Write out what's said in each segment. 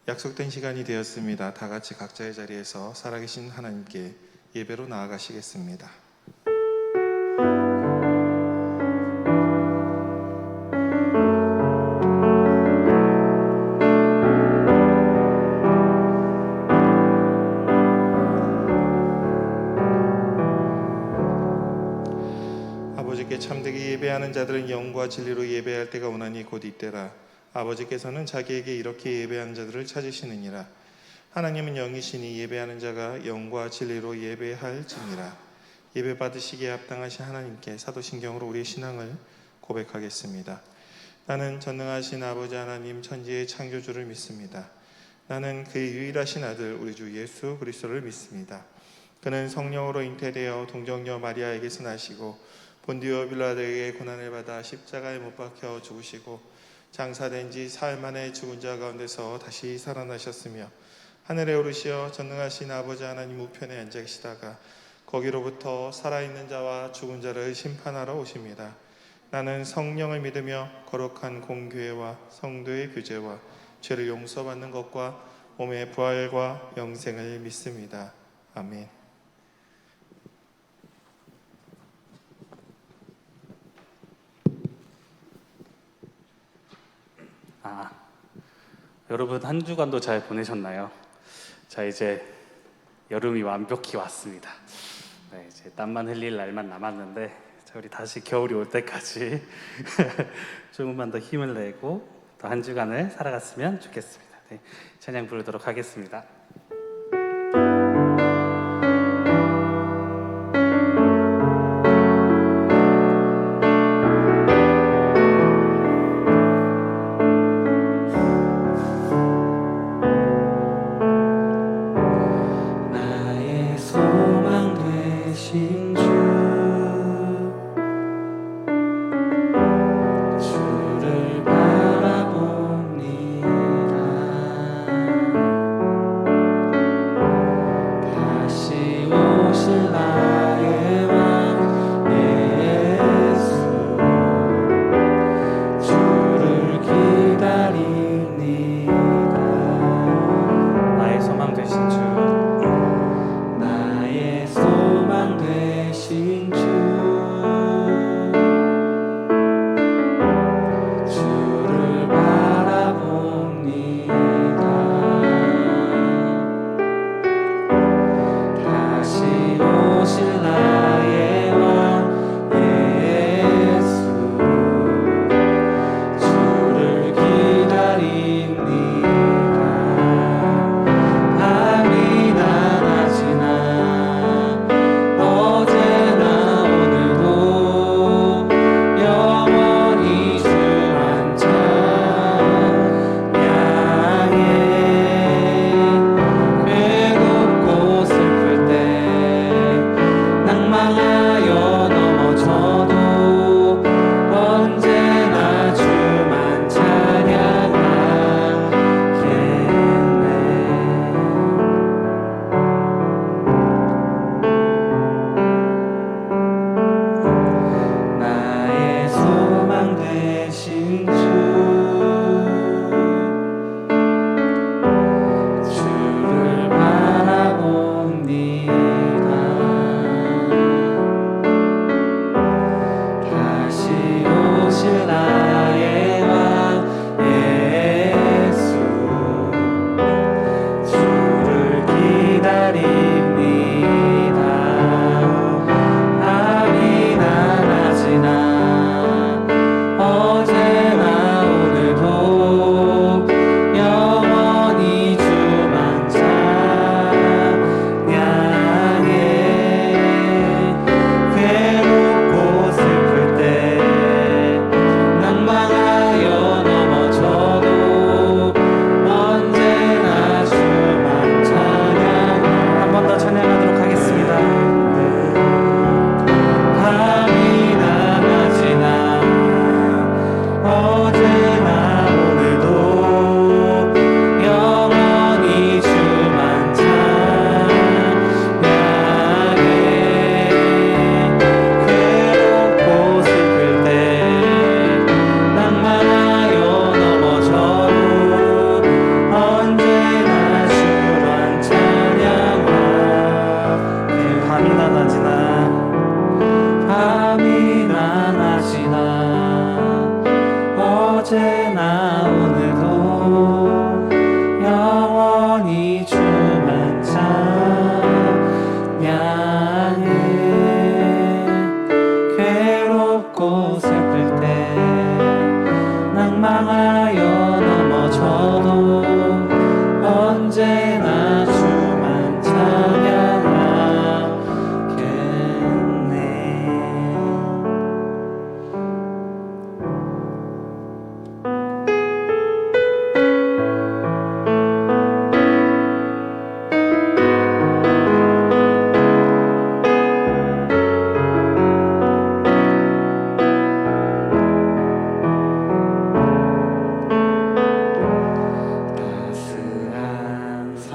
약속된 시간이 되었습니다. 다 같이 각자의 자리에서 살아계신 하나님께 예배로 나아가시겠습니다. 아버지께 참되게 예배하는 자들은 영과 진리로 예배할 때가 오나니 곧 이때라. 아버지께서는 자기에게 이렇게 예배하는 자들을 찾으시느니라. 하나님은 영이시니 예배하는 자가 영과 진리로 예배할지니라. 예배 받으시기에 합당하신 하나님께 사도신경으로 우리의 신앙을 고백하겠습니다. 나는 전능하신 아버지 하나님 천지의 창조주를 믿습니다. 나는 그의 유일하신 아들 우리 주 예수 그리스도를 믿습니다. 그는 성령으로 잉태되어 동정녀 마리아에게서 나시고 본디오 빌라도에게 고난을 받아 십자가에 못 박혀 죽으시고 장사된 지 사흘 만에 죽은 자 가운데서 다시 살아나셨으며 하늘에 오르시어 전능하신 아버지 하나님 우편에 앉아 계시다가 거기로부터 살아있는 자와 죽은 자를 심판하러 오십니다. 나는 성령을 믿으며 거룩한 공교회와 성도의 교제와 죄를 용서받는 것과 몸의 부활과 영생을 믿습니다. 아멘. 여러분 한 주간도 잘 보내셨나요? 자, 이제 여름이 완벽히 왔습니다. 네, 이제 땀만 흘릴 날만 남았는데, 자, 우리 다시 겨울이 올 때까지 조금만 더 힘을 내고 또 한 주간을 살아갔으면 좋겠습니다. 네, 찬양 부르도록 하겠습니다. 나의 소망 되신 주를 바라봅니다.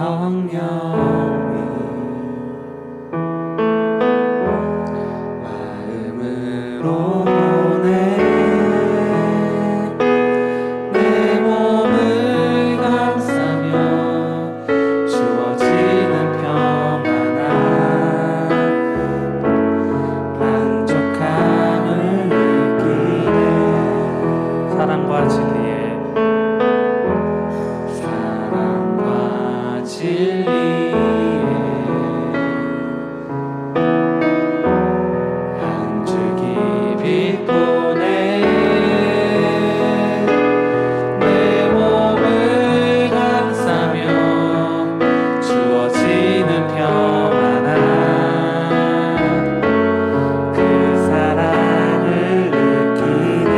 성령님 마음으로 보내 내 몸을 감싸며 주어지는 평안함 만족함을 느끼네 사랑과 진리에 사랑과 진리에 한 줄기 빛 보내 내 몸을 감싸며 주어지는 평안함 그 사랑을 느끼네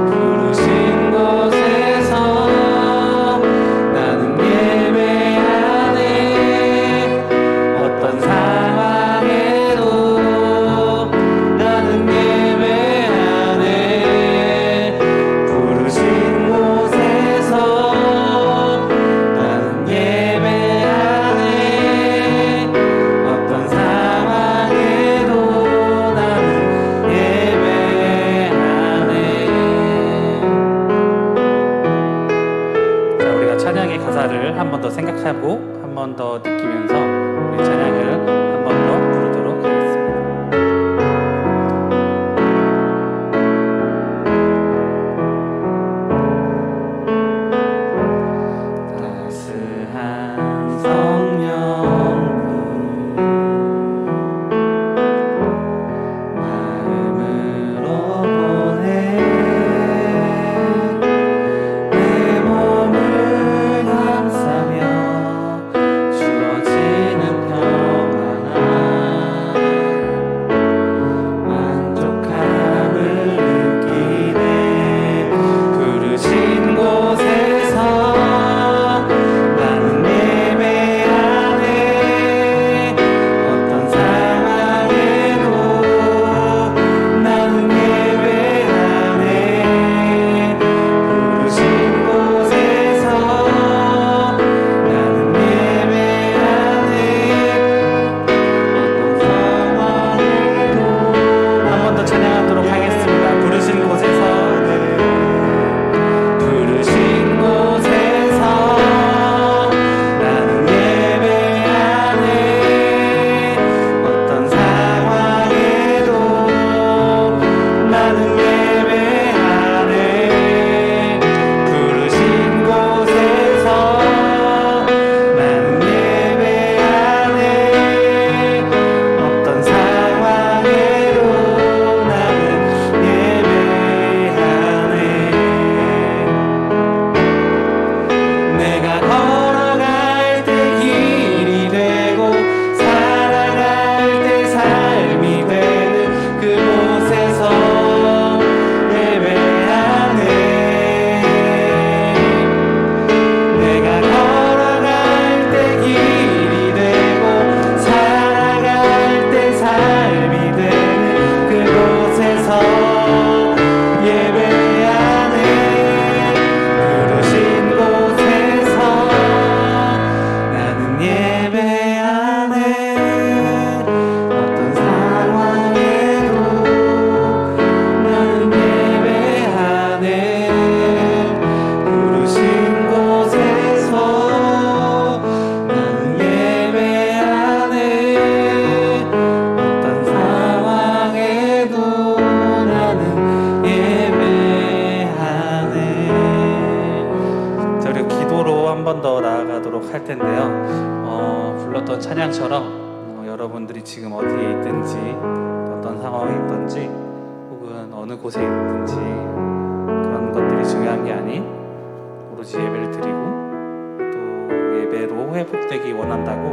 부르신 곳에서 나는 예배하네 어떤 상황에도 나는 예배하네 부르신 곳에서 나는 예배하네 어떤 상황에도 나는 예배하네 자, 우리가 찬양의 가사를 한 번 더 생각하고 한 번 더 느끼면서 우리 찬양을 한 번 더 부르도록 하겠습니다. 따스한 성령님 마음으로 보내 내 몸을 감싸며 주어지는 평안함 만족함을 느끼네 부르신 곳에서 나는 예배하네 어떤 상황에도 나는 예배하네 부르신 곳에서 나는 예배하네 어떤 상황에도 한 번 더 찬양하도록 하겠습니다. 부르신 곳에서 부르신 곳에서 나는 예배하네 어떤 상황에도 나는 예배하네 부르신 곳에서 나는 예배하네 어떤 상황에도 나는 예배하네 내가 걸어갈 때 길이 되고 살아갈 때 삶이 되는 그곳에서 예배하네 내가 걸어갈 때 길이 되고 살아갈 때 삶이 되는 그곳에서 예배하네 부르신 곳에서 나는 예배하네 어떤 상황에도 나는 예배하네 부르신 곳에서 나는 예배하네 어떤 상황에도 나는 예배하네 자, 우리 기도로 한 번 더 나아가도록 할 텐데요. 불렀던 찬양처럼 여러분들이 지금 어디에 있든지 어떤 상황에 있든지 혹은 어느 곳에 있든지 그런 것들이 중요한 게 아닌 오로지 예배를 드리고 또 예배로 회복되기 원한다고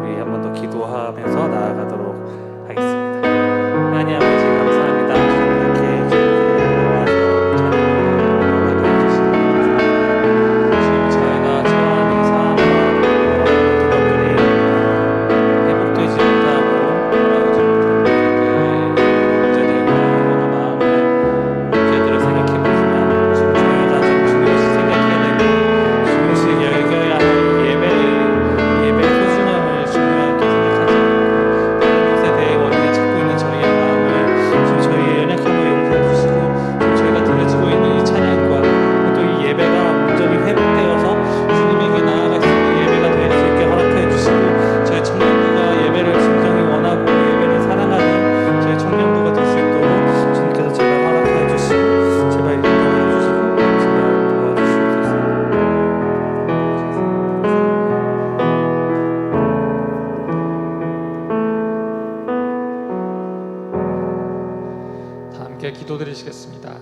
우리 한 번 더 기도하면서 나아가도록 하겠습니다. 하나님 아버지 감사합니다. 이렇게 나와서 찬양을 해주시니 지금 저희가 처한 이 상황과 그것들이 회복되지 못하고 돌아오지 못하는 문제들과 여러 마음의 문제들을 생각해보지만 지금 저희가 좀 중요시 생각해야 되고 중요시 여겨야 할 예배를 기도드리시겠습니다.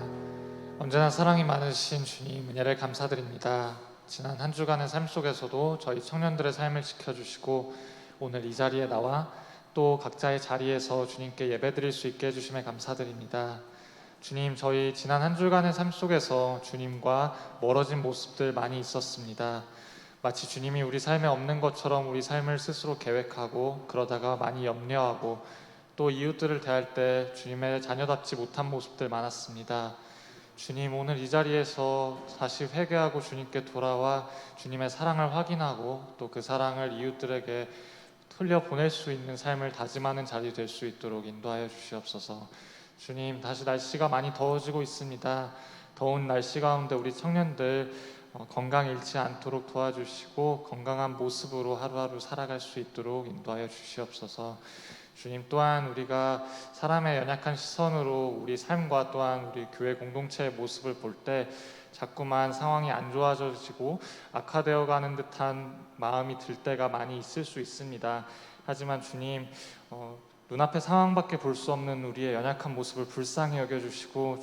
언제나 사랑이 많으신 주님 은혜를 감사드립니다. 지난 한 주간의 삶 속에서도 저희 청년들의 삶을 지켜주시고 오늘 이 자리에 나와 또 각자의 자리에서 주님께 예배드릴 수 있게 해주심에 감사드립니다. 주님, 저희 지난 한 주간의 삶 속에서 주님과 멀어진 모습들 많이 있었습니다. 마치 주님이 우리 삶에 없는 것처럼 우리 삶을 스스로 계획하고 그러다가 많이 염려하고 또 이웃들을 대할 때 주님의 자녀답지 못한 모습들 많았습니다. 주님, 오늘 이 자리에서 다시 회개하고 주님께 돌아와 주님의 사랑을 확인하고 또 그 사랑을 이웃들에게 흘려보낼 수 있는 삶을 다짐하는 자리 될 수 있도록 인도하여 주시옵소서. 주님, 다시 날씨가 많이 더워지고 있습니다. 더운 날씨 가운데 우리 청년들 건강 잃지 않도록 도와주시고 건강한 모습으로 하루하루 살아갈 수 있도록 인도하여 주시옵소서. 주님, 또한 우리가 사람의 연약한 시선으로 우리 삶과 또한 우리 교회 공동체의 모습을 볼 때 자꾸만 상황이 안 좋아지고 악화되어 가는 듯한 마음이 들 때가 많이 있을 수 있습니다. 하지만 주님, 눈앞의 상황밖에 볼 수 없는 우리의 연약한 모습을 불쌍히 여겨주시고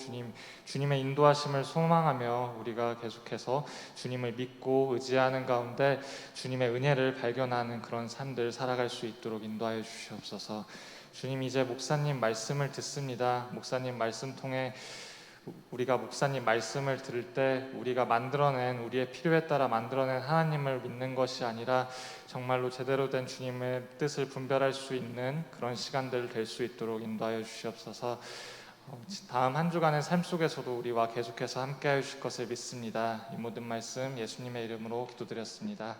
주님의 인도하심을 소망하며 우리가 계속해서 주님을 믿고 의지하는 가운데 주님의 은혜를 발견하는 그런 삶들 살아갈 수 있도록 인도하여 주시옵소서. 주님, 이제 목사님 말씀을 듣습니다. 목사님 말씀 통해 우리가 목사님 말씀을 들을 때 우리가 만들어낸 우리의 필요에 따라 만들어낸 하나님을 믿는 것이 아니라 정말로 제대로 된 주님의 뜻을 분별할 수 있는 그런 시간들 될 수 있도록 인도하여 주시옵소서. 다음 한 주간의 삶 속에서도 우리와 계속해서 함께하여 주실 것을 믿습니다. 이 모든 말씀 예수님의 이름으로 기도드렸습니다.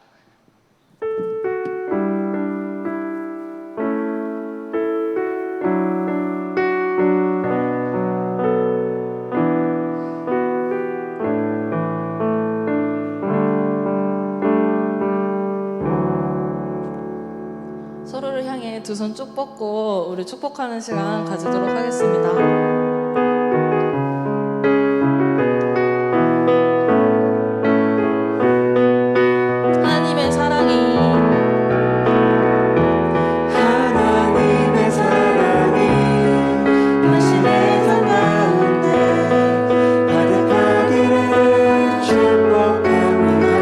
서로를 향해 두 손 쭉 뻗고 우리 축복하는 시간 가지도록 하겠습니다. 하나님의 사랑이 하나님의 사랑이 당신의 삶 가운데 가득하기를 축복합니다.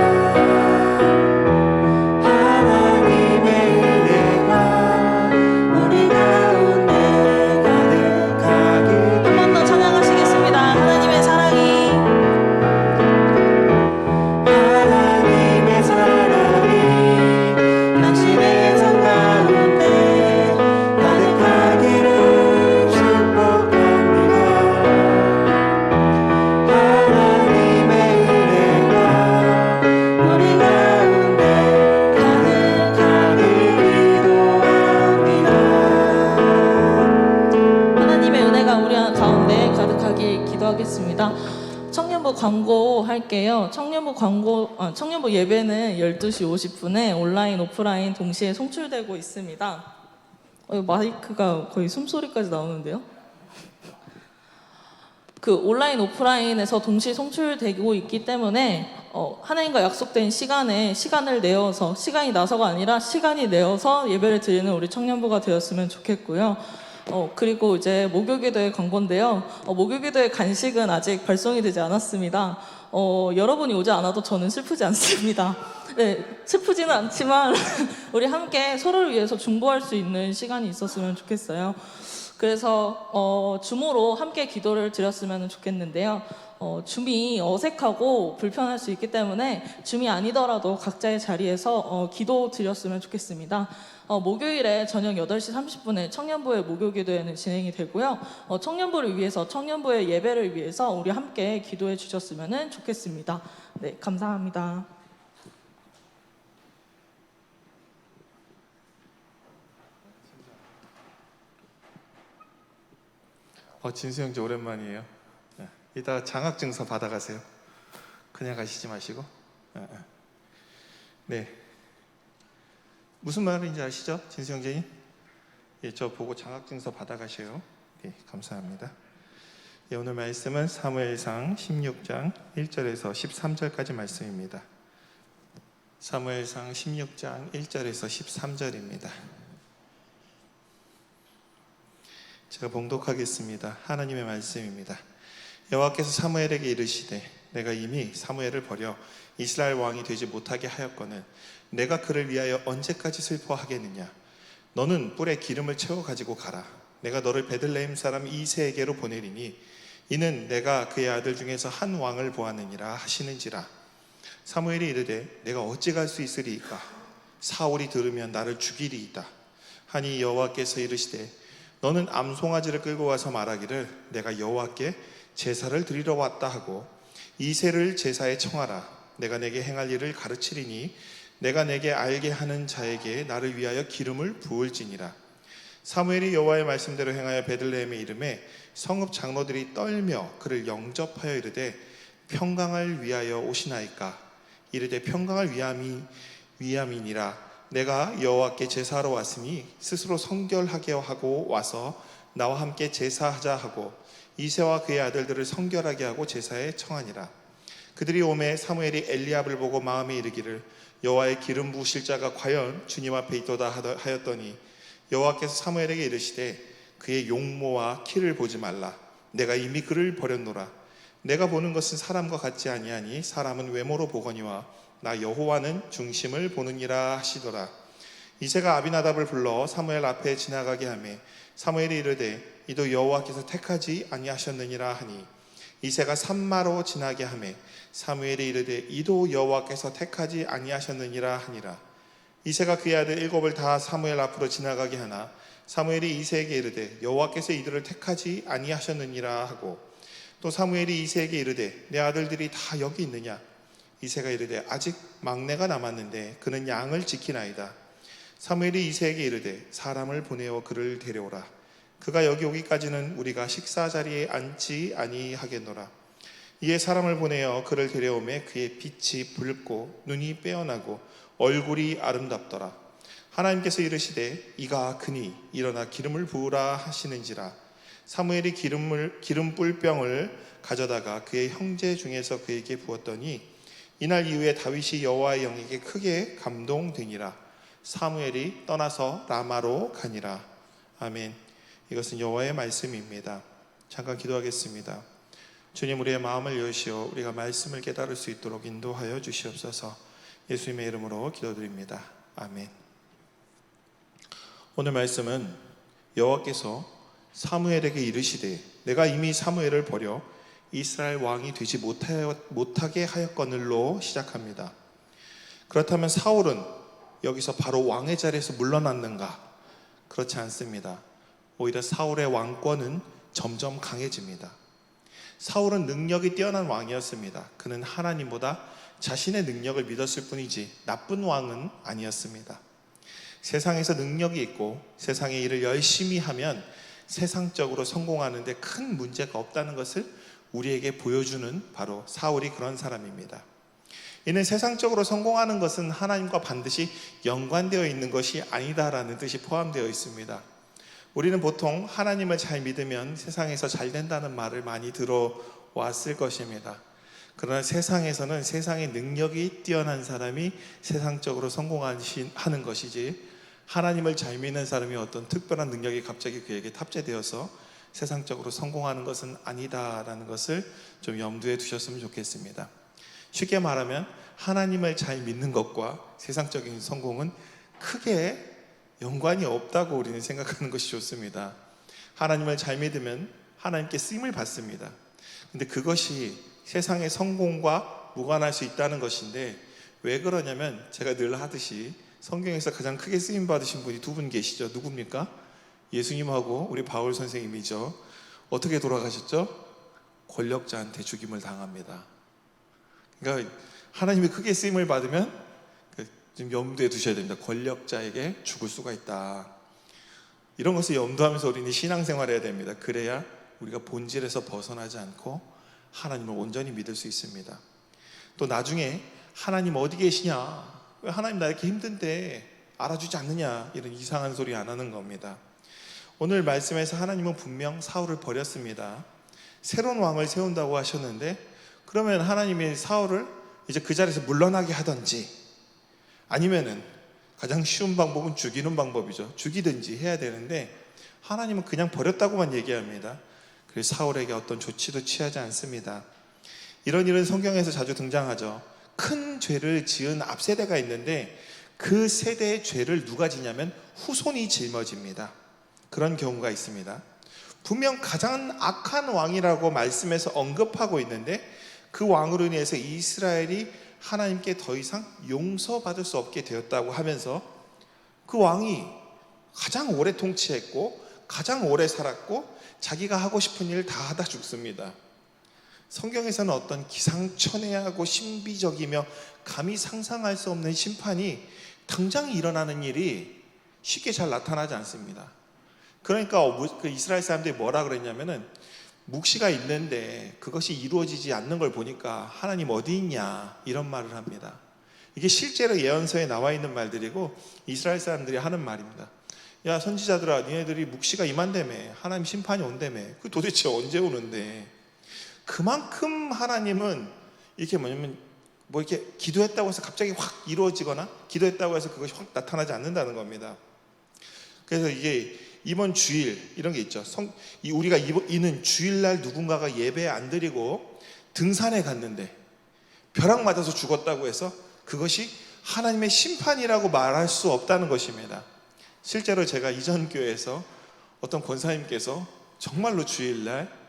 하나님의 은혜가 우리 가운데 가득하기를. 한 번 더 찬양하시겠습니다. 하나님의 사랑이 하나님의 사랑이 당신의 삶 가운데 가득하기를 축복합니다. 하나님의 은혜가 우리 가운데 가득하기를 기도합니다. 하나님의 은혜가 우리 가운데 가득하길 기도하겠습니다. 청년부 광고 할게요. 청년부 예배는 12시 50분에 온라인, 오프라인 동시에 송출되고 있습니다. 마이크가 거의 숨소리까지 나오는데요. 그 온라인, 오프라인에서 동시에 송출되고 있기 때문에 하나님과 약속된 시간을 내어서 시간이 나서가 아니라 시간이 내어서 예배를 드리는 우리 청년부가 되었으면 좋겠고요. 그리고 이제 목요기도의 광고인데요. 목요기도의 간식은 아직 발송이 되지 않았습니다. 여러분이 오지 않아도 저는 슬프지 않습니다. 네, 슬프지는 않지만 우리 함께 서로를 위해서 중보할 수 있는 시간이 있었으면 좋겠어요. 그래서 줌으로 함께 기도를 드렸으면 좋겠는데요. 줌이 어색하고 불편할 수 있기 때문에 줌이 아니더라도 각자의 자리에서 기도 드렸으면 좋겠습니다. 목요일에 저녁 8시 30분에 청년부의 목요기도회는 진행이 되고요. 청년부를 위해서, 청년부의 예배를 위해서 우리 함께 기도해 주셨으면 좋겠습니다. 네, 감사합니다. 진수 형제 오랜만이에요. 이따가 장학증서 받아가세요. 그냥 가시지 마시고. 네. 무슨 말인지 아시죠? 진수 형제님? 예, 저 보고 장학증서 받아가세요. 예, 감사합니다. 예, 오늘 말씀은 사무엘상 16장 1절에서 13절까지 말씀입니다. 사무엘상 16장 1절에서 13절입니다. 제가 봉독하겠습니다. 하나님의 말씀입니다. 여호와께서 사무엘에게 이르시되 내가 이미 사무엘을 버려 이스라엘 왕이 되지 못하게 하였거늘 내가 그를 위하여 언제까지 슬퍼하겠느냐. 너는 뿔에 기름을 채워 가지고 가라. 내가 너를 베들레헴 사람 이새에게로 보내리니 이는 내가 그의 아들 중에서 한 왕을 보았느니라 하시는지라. 사무엘이 이르되 내가 어찌 갈 수 있으리이까. 사울이 들으면 나를 죽이리이다 하니 여호와께서 이르시되 너는 암송아지를 끌고 와서 말하기를 내가 여호와께 제사를 드리러 왔다 하고 이새를 제사에 청하라. 내가 내게 행할 일을 가르치리니 내가 내게 알게 하는 자에게 나를 위하여 기름을 부을지니라. 사무엘이 여호와의 말씀대로 행하여 베들레헴에 이르매 성읍 장로들이 떨며 그를 영접하여 이르되 평강을 위하여 오시나이까. 이르되 평강을 위함이니라. 내가 여호와께 제사하러 왔으니 스스로 성결하게 하고 와서 나와 함께 제사하자 하고 이새와 그의 아들들을 성결하게 하고 제사에 청하니라. 그들이 오매 사무엘이 엘리압을 보고 마음에 이르기를 여호와의 기름 부으실 자가 과연 주님 앞에 있도다 하였더니 여호와께서 사무엘에게 이르시되 그의 용모와 키를 보지 말라. 내가 이미 그를 버렸노라. 내가 보는 것은 사람과 같지 아니하니 사람은 외모로 보거니와 나 여호와는 중심을 보느니라 하시더라. 이새가 아비나답을 불러 사무엘 앞에 지나가게 하매 사무엘이 이르되 이도 여호와께서 택하지 아니하셨느니라 하니 이새가 산마로 지나게 하매 사무엘이 이르되 이도 여호와께서 택하지 아니하셨느니라 하니라. 이새가 그의 아들 7을 다 사무엘 앞으로 지나가게 하나 사무엘이 이새에게 이르되 여호와께서 이들을 택하지 아니하셨느니라 하고 또 사무엘이 이새에게 이르되 내 아들들이 다 여기 있느냐. 이새가 이르되 아직 막내가 남았는데 그는 양을 지키나이다. 사무엘이 이새에게 이르되 사람을 보내어 그를 데려오라. 그가 여기 오기까지는 우리가 식사 자리에 앉지 아니하겠노라. 이에 사람을 보내어 그를 데려오매 그의 빛이 붉고 눈이 빼어나고 얼굴이 아름답더라. 하나님께서 이르시되 이가 그니 일어나 기름을 부으라 하시는지라. 사무엘이 기름 뿔병을 가져다가 그의 형제 중에서 그에게 부었더니 이날 이후에 다윗이 여호와의 영에게 크게 감동되니라. 사무엘이 떠나서 라마로 가니라. 아멘. 이것은 여호와의 말씀입니다. 잠깐 기도하겠습니다. 주님, 우리의 마음을 여시어 우리가 말씀을 깨달을 수 있도록 인도하여 주시옵소서. 예수님의 이름으로 기도드립니다. 아멘. 오늘 말씀은 여호와께서 사무엘에게 이르시되 내가 이미 사무엘을 버려 이스라엘 왕이 되지 못하게 하였거늘로 시작합니다. 그렇다면 사울은 여기서 바로 왕의 자리에서 물러났는가? 그렇지 않습니다. 오히려 사울의 왕권은 점점 강해집니다. 사울은 능력이 뛰어난 왕이었습니다. 그는 하나님보다 자신의 능력을 믿었을 뿐이지 나쁜 왕은 아니었습니다. 세상에서 능력이 있고 세상의 일을 열심히 하면 세상적으로 성공하는 데 큰 문제가 없다는 것을 우리에게 보여주는 바로 사울이 그런 사람입니다. 이는 세상적으로 성공하는 것은 하나님과 반드시 연관되어 있는 것이 아니다라는 뜻이 포함되어 있습니다. 우리는 보통 하나님을 잘 믿으면 세상에서 잘 된다는 말을 많이 들어왔을 것입니다. 그러나 세상에서는 세상의 능력이 뛰어난 사람이 세상적으로 성공하는 것이지 하나님을 잘 믿는 사람이 어떤 특별한 능력이 갑자기 그에게 탑재되어서 세상적으로 성공하는 것은 아니다라는 것을 좀 염두에 두셨으면 좋겠습니다. 쉽게 말하면 하나님을 잘 믿는 것과 세상적인 성공은 크게 연관이 없다고 우리는 생각하는 것이 좋습니다. 하나님을 잘 믿으면 하나님께 쓰임을 받습니다. 근데 그것이 세상의 성공과 무관할 수 있다는 것인데 왜 그러냐면 제가 늘 하듯이 성경에서 가장 크게 쓰임 받으신 분이 두 분 계시죠. 누굽니까? 예수님하고 우리 바울 선생님이죠. 어떻게 돌아가셨죠? 권력자한테 죽임을 당합니다. 그러니까 하나님이 크게 쓰임을 받으면 좀 염두에 두셔야 됩니다. 권력자에게 죽을 수가 있다. 이런 것을 염두하면서 우리는 신앙생활해야 됩니다. 그래야 우리가 본질에서 벗어나지 않고 하나님을 온전히 믿을 수 있습니다. 또 나중에 하나님 어디 계시냐? 왜 하나님 나 이렇게 힘든데 알아주지 않느냐? 이런 이상한 소리 안 하는 겁니다. 오늘 말씀에서 하나님은 분명 사울을 버렸습니다. 새로운 왕을 세운다고 하셨는데 그러면 하나님이 사울을 이제 그 자리에서 물러나게 하든지 아니면은 가장 쉬운 방법은 죽이는 방법이죠. 죽이든지 해야 되는데 하나님은 그냥 버렸다고만 얘기합니다. 그래서 사울에게 어떤 조치도 취하지 않습니다. 이런 성경에서 자주 등장하죠. 큰 죄를 지은 앞세대가 있는데 그 세대의 죄를 누가 지냐면 후손이 짊어집니다. 그런 경우가 있습니다. 분명 가장 악한 왕이라고 말씀에서 언급하고 있는데 그 왕으로 인해서 이스라엘이 하나님께 더 이상 용서받을 수 없게 되었다고 하면서 그 왕이 가장 오래 통치했고 가장 오래 살았고 자기가 하고 싶은 일을 다 하다 죽습니다. 성경에서는 어떤 기상천외하고 신비적이며 감히 상상할 수 없는 심판이 당장 일어나는 일이 쉽게 잘 나타나지 않습니다. 그러니까 그 이스라엘 사람들이 뭐라 그랬냐면은 묵시가 있는데 그것이 이루어지지 않는 걸 보니까 하나님 어디 있냐 이런 말을 합니다. 이게 실제로 예언서에 나와 있는 말들이고 이스라엘 사람들이 하는 말입니다. 야 선지자들아 니네들이 묵시가 임한다며 하나님 심판이 온다며 그 도대체 언제 오는데 그만큼 하나님은 이렇게 뭐냐면 뭐 이렇게 기도했다고 해서 갑자기 확 이루어지거나 기도했다고 해서 그것이 확 나타나지 않는다는 겁니다. 그래서 이게 이번 주일 이런 게 있죠. 우리가 이는 주일날 누군가가 예배 안 드리고 등산에 갔는데 벼락 맞아서 죽었다고 해서 그것이 하나님의 심판이라고 말할 수 없다는 것입니다. 실제로 제가 이전 교회에서 어떤 권사님께서 정말로 주일날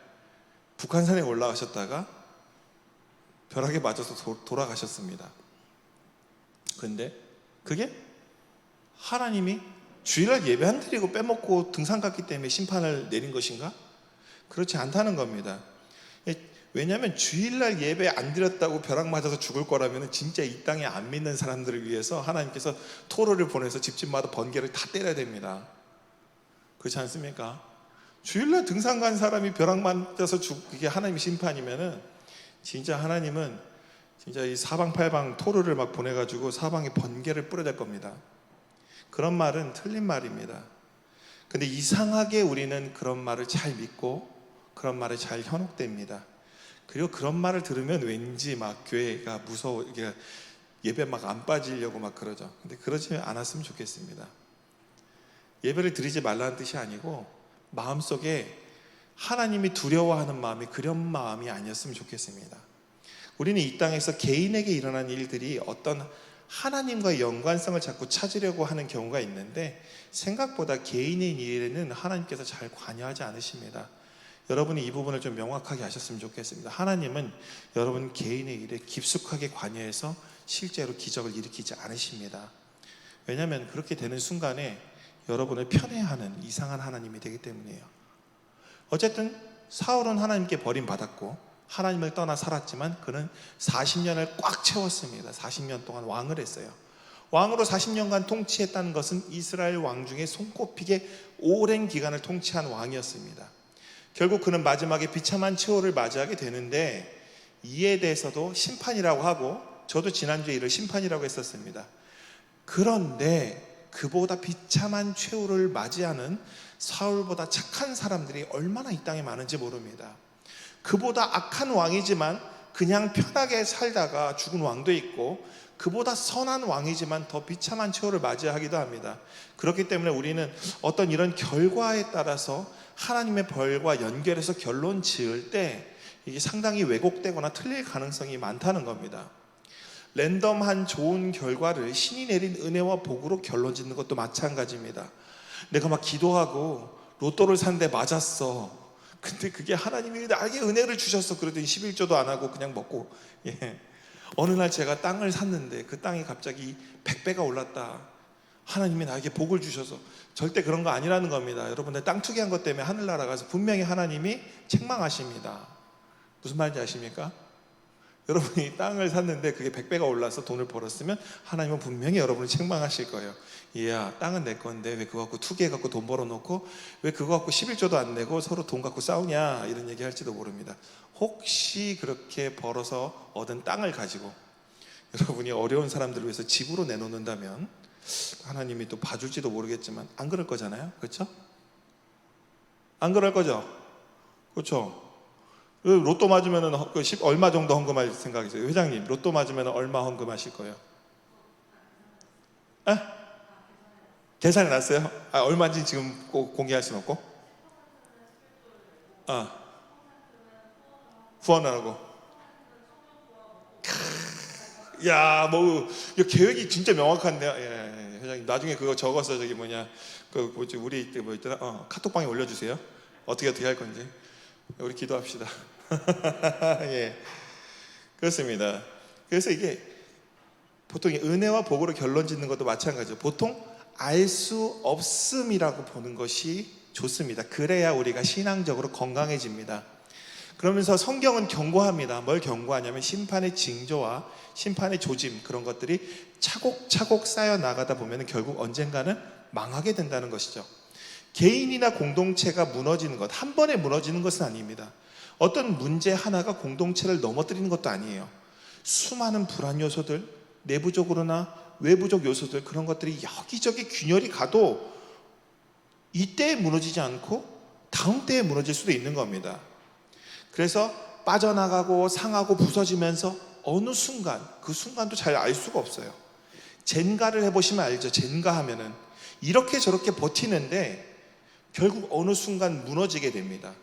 북한산에 올라가셨다가 벼락에 맞아서 돌아가셨습니다. 근데 그게 하나님이 주일날 예배 안 드리고 빼먹고 등산 갔기 때문에 심판을 내린 것인가? 그렇지 않다는 겁니다. 왜냐하면 주일날 예배 안 드렸다고 벼락 맞아서 죽을 거라면 진짜 이 땅에 안 믿는 사람들을 위해서 하나님께서 토로를 보내서 집집마다 번개를 다 때려야 됩니다. 그렇지 않습니까? 주일날 등산 간 사람이 벼락 맞아서 그게 하나님의 심판이면은 진짜 하나님은 진짜 이 사방팔방 토르를 막 보내가지고 사방에 번개를 뿌려댈 겁니다. 그런 말은 틀린 말입니다. 근데 이상하게 우리는 그런 말을 잘 믿고 그런 말을 잘 현혹됩니다. 그리고 그런 말을 들으면 왠지 막 교회가 무서워 이게 예배 막 안 빠지려고 막 그러죠. 근데 그러지 않았으면 좋겠습니다. 예배를 드리지 말라는 뜻이 아니고 마음속에 하나님이 두려워하는 마음이 그런 마음이 아니었으면 좋겠습니다. 우리는 이 땅에서 개인에게 일어난 일들이 어떤 하나님과의 연관성을 자꾸 찾으려고 하는 경우가 있는데 생각보다 개인의 일에는 하나님께서 잘 관여하지 않으십니다. 여러분이 이 부분을 좀 명확하게 하셨으면 좋겠습니다. 하나님은 여러분 개인의 일에 깊숙하게 관여해서 실제로 기적을 일으키지 않으십니다. 왜냐하면 그렇게 되는 순간에 여러분을 편애하는 이상한 하나님이 되기 때문이에요. 어쨌든 사울은 하나님께 버림받았고 하나님을 떠나 살았지만 그는 40년을 꽉 채웠습니다. 40년 동안 왕을 했어요. 왕으로 40년간 통치했다는 것은 이스라엘 왕 중에 손꼽히게 오랜 기간을 통치한 왕이었습니다. 결국 그는 마지막에 비참한 최후를 맞이하게 되는데 이에 대해서도 심판이라고 하고 저도 지난주에 이를 심판이라고 했었습니다. 그런데 그보다 비참한 최후를 맞이하는 사울보다 착한 사람들이 얼마나 이 땅에 많은지 모릅니다. 그보다 악한 왕이지만 그냥 편하게 살다가 죽은 왕도 있고 그보다 선한 왕이지만 더 비참한 최후를 맞이하기도 합니다. 그렇기 때문에 우리는 어떤 이런 결과에 따라서 하나님의 벌과 연결해서 결론 지을 때 이게 상당히 왜곡되거나 틀릴 가능성이 많다는 겁니다. 랜덤한 좋은 결과를 신이 내린 은혜와 복으로 결론 짓는 것도 마찬가지입니다. 내가 막 기도하고 로또를 샀는데 맞았어. 근데 그게 하나님이 나에게 은혜를 주셨어. 그러더니 11조도 안 하고 그냥 먹고 어느 날 제가 땅을 샀는데 그 땅이 갑자기 100배가 올랐다. 하나님이 나에게 복을 주셔서 절대 그런 거 아니라는 겁니다. 여러분들 땅 투기한 것 때문에 하늘나라 가서 분명히 하나님이 책망하십니다. 무슨 말인지 아십니까? 여러분이 땅을 샀는데 그게 100배가 올라서 돈을 벌었으면 하나님은 분명히 여러분을 책망하실 거예요. 이야, 땅은 내 건데 왜 그거 갖고 투기해갖고 돈 벌어놓고 왜 그거 갖고 11조도 안 내고 서로 돈 갖고 싸우냐 이런 얘기 할지도 모릅니다. 혹시 그렇게 벌어서 얻은 땅을 가지고 여러분이 어려운 사람들을 위해서 집으로 내놓는다면 하나님이 또 봐줄지도 모르겠지만 안 그럴 거잖아요. 그렇죠? 안 그럴 거죠? 그렇죠? 로또 맞으면 얼마 정도 헌금할 생각이세요? 회장님, 로또 맞으면 얼마 헌금하실 거예요? 에? 계산해 놨어요? 얼마인지 지금 꼭 공개할 수는 없고. 후원하라고. 야, 뭐 이거 계획이 진짜 명확한데요. 예, 회장님 나중에 그거 적어서 저기 뭐냐 그 뭐지 우리 뭐 있더라 카톡방에 올려주세요. 어떻게 할 건지 우리 기도합시다. 예, 그렇습니다. 그래서 이게 보통 은혜와 복으로 결론 짓는 것도 마찬가지죠. 보통 알 수 없음이라고 보는 것이 좋습니다. 그래야 우리가 신앙적으로 건강해집니다. 그러면서 성경은 경고합니다. 뭘 경고하냐면 심판의 징조와 심판의 조짐, 그런 것들이 차곡차곡 쌓여 나가다 보면 결국 언젠가는 망하게 된다는 것이죠. 개인이나 공동체가 무너지는 것, 한 번에 무너지는 것은 아닙니다. 어떤 문제 하나가 공동체를 넘어뜨리는 것도 아니에요. 수많은 불안 요소들, 내부적으로나 외부적 요소들, 그런 것들이 여기저기 균열이 가도 이때에 무너지지 않고 다음 때에 무너질 수도 있는 겁니다. 그래서 빠져나가고 상하고 부서지면서 어느 순간, 그 순간도 잘 알 수가 없어요. 젠가를 해보시면 알죠. 젠가 하면은 이렇게 저렇게 버티는데 결국 어느 순간 무너지게 됩니다.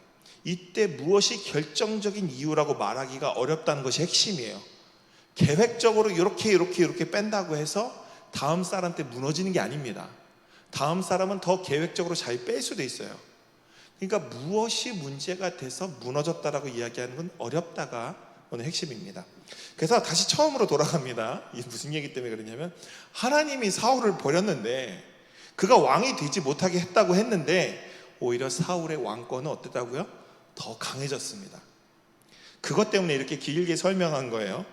이때 무엇이 결정적인 이유라고 말하기가 어렵다는 것이 핵심이에요. 계획적으로 이렇게 뺀다고 해서 다음 사람한테 무너지는 게 아닙니다. 다음 사람은 더 계획적으로 잘 뺄 수도 있어요. 그러니까 무엇이 문제가 돼서 무너졌다라고 이야기하는 건 어렵다가 오늘 핵심입니다. 그래서 다시 처음으로 돌아갑니다. 이게 무슨 얘기 때문에 그러냐면 하나님이 사울을 버렸는데 그가 왕이 되지 못하게 했다고 했는데 오히려 사울의 왕권은 어땠다고요? 더 강해졌습니다. 그것 때문에 이렇게 길게 설명한 거예요.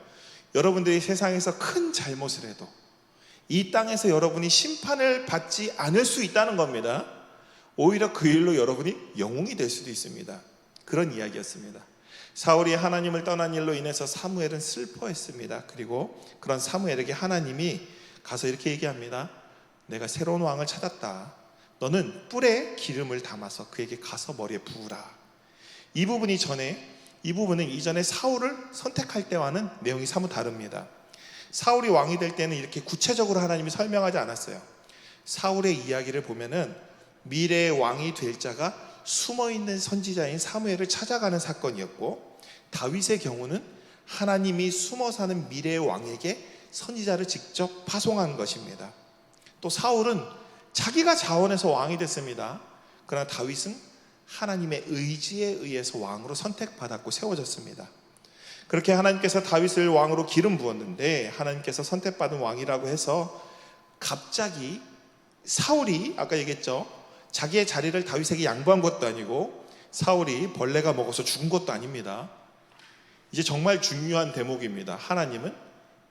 여러분들이 세상에서 큰 잘못을 해도 이 땅에서 여러분이 심판을 받지 않을 수 있다는 겁니다. 오히려 그 일로 여러분이 영웅이 될 수도 있습니다. 그런 이야기였습니다. 사울이 하나님을 떠난 일로 인해서 사무엘은 슬퍼했습니다. 그리고 그런 사무엘에게 하나님이 가서 이렇게 얘기합니다. 내가 새로운 왕을 찾았다. 너는 뿔에 기름을 담아서 그에게 가서 머리에 부으라. 이 부분은 이전에 사울을 선택할 때와는 내용이 사뭇 다릅니다. 사울이 왕이 될 때는 이렇게 구체적으로 하나님이 설명하지 않았어요. 사울의 이야기를 보면은 미래의 왕이 될 자가 숨어있는 선지자인 사무엘을 찾아가는 사건이었고, 다윗의 경우는 하나님이 숨어 사는 미래의 왕에게 선지자를 직접 파송한 것입니다. 또 사울은 자기가 자원해서 왕이 됐습니다. 그러나 다윗은 하나님의 의지에 의해서 왕으로 선택받았고 세워졌습니다. 그렇게 하나님께서 다윗을 왕으로 기름 부었는데 하나님께서 선택받은 왕이라고 해서 갑자기 사울이 아까 얘기했죠. 자기의 자리를 다윗에게 양보한 것도 아니고 사울이 벌레가 먹어서 죽은 것도 아닙니다. 이제 정말 중요한 대목입니다. 하나님은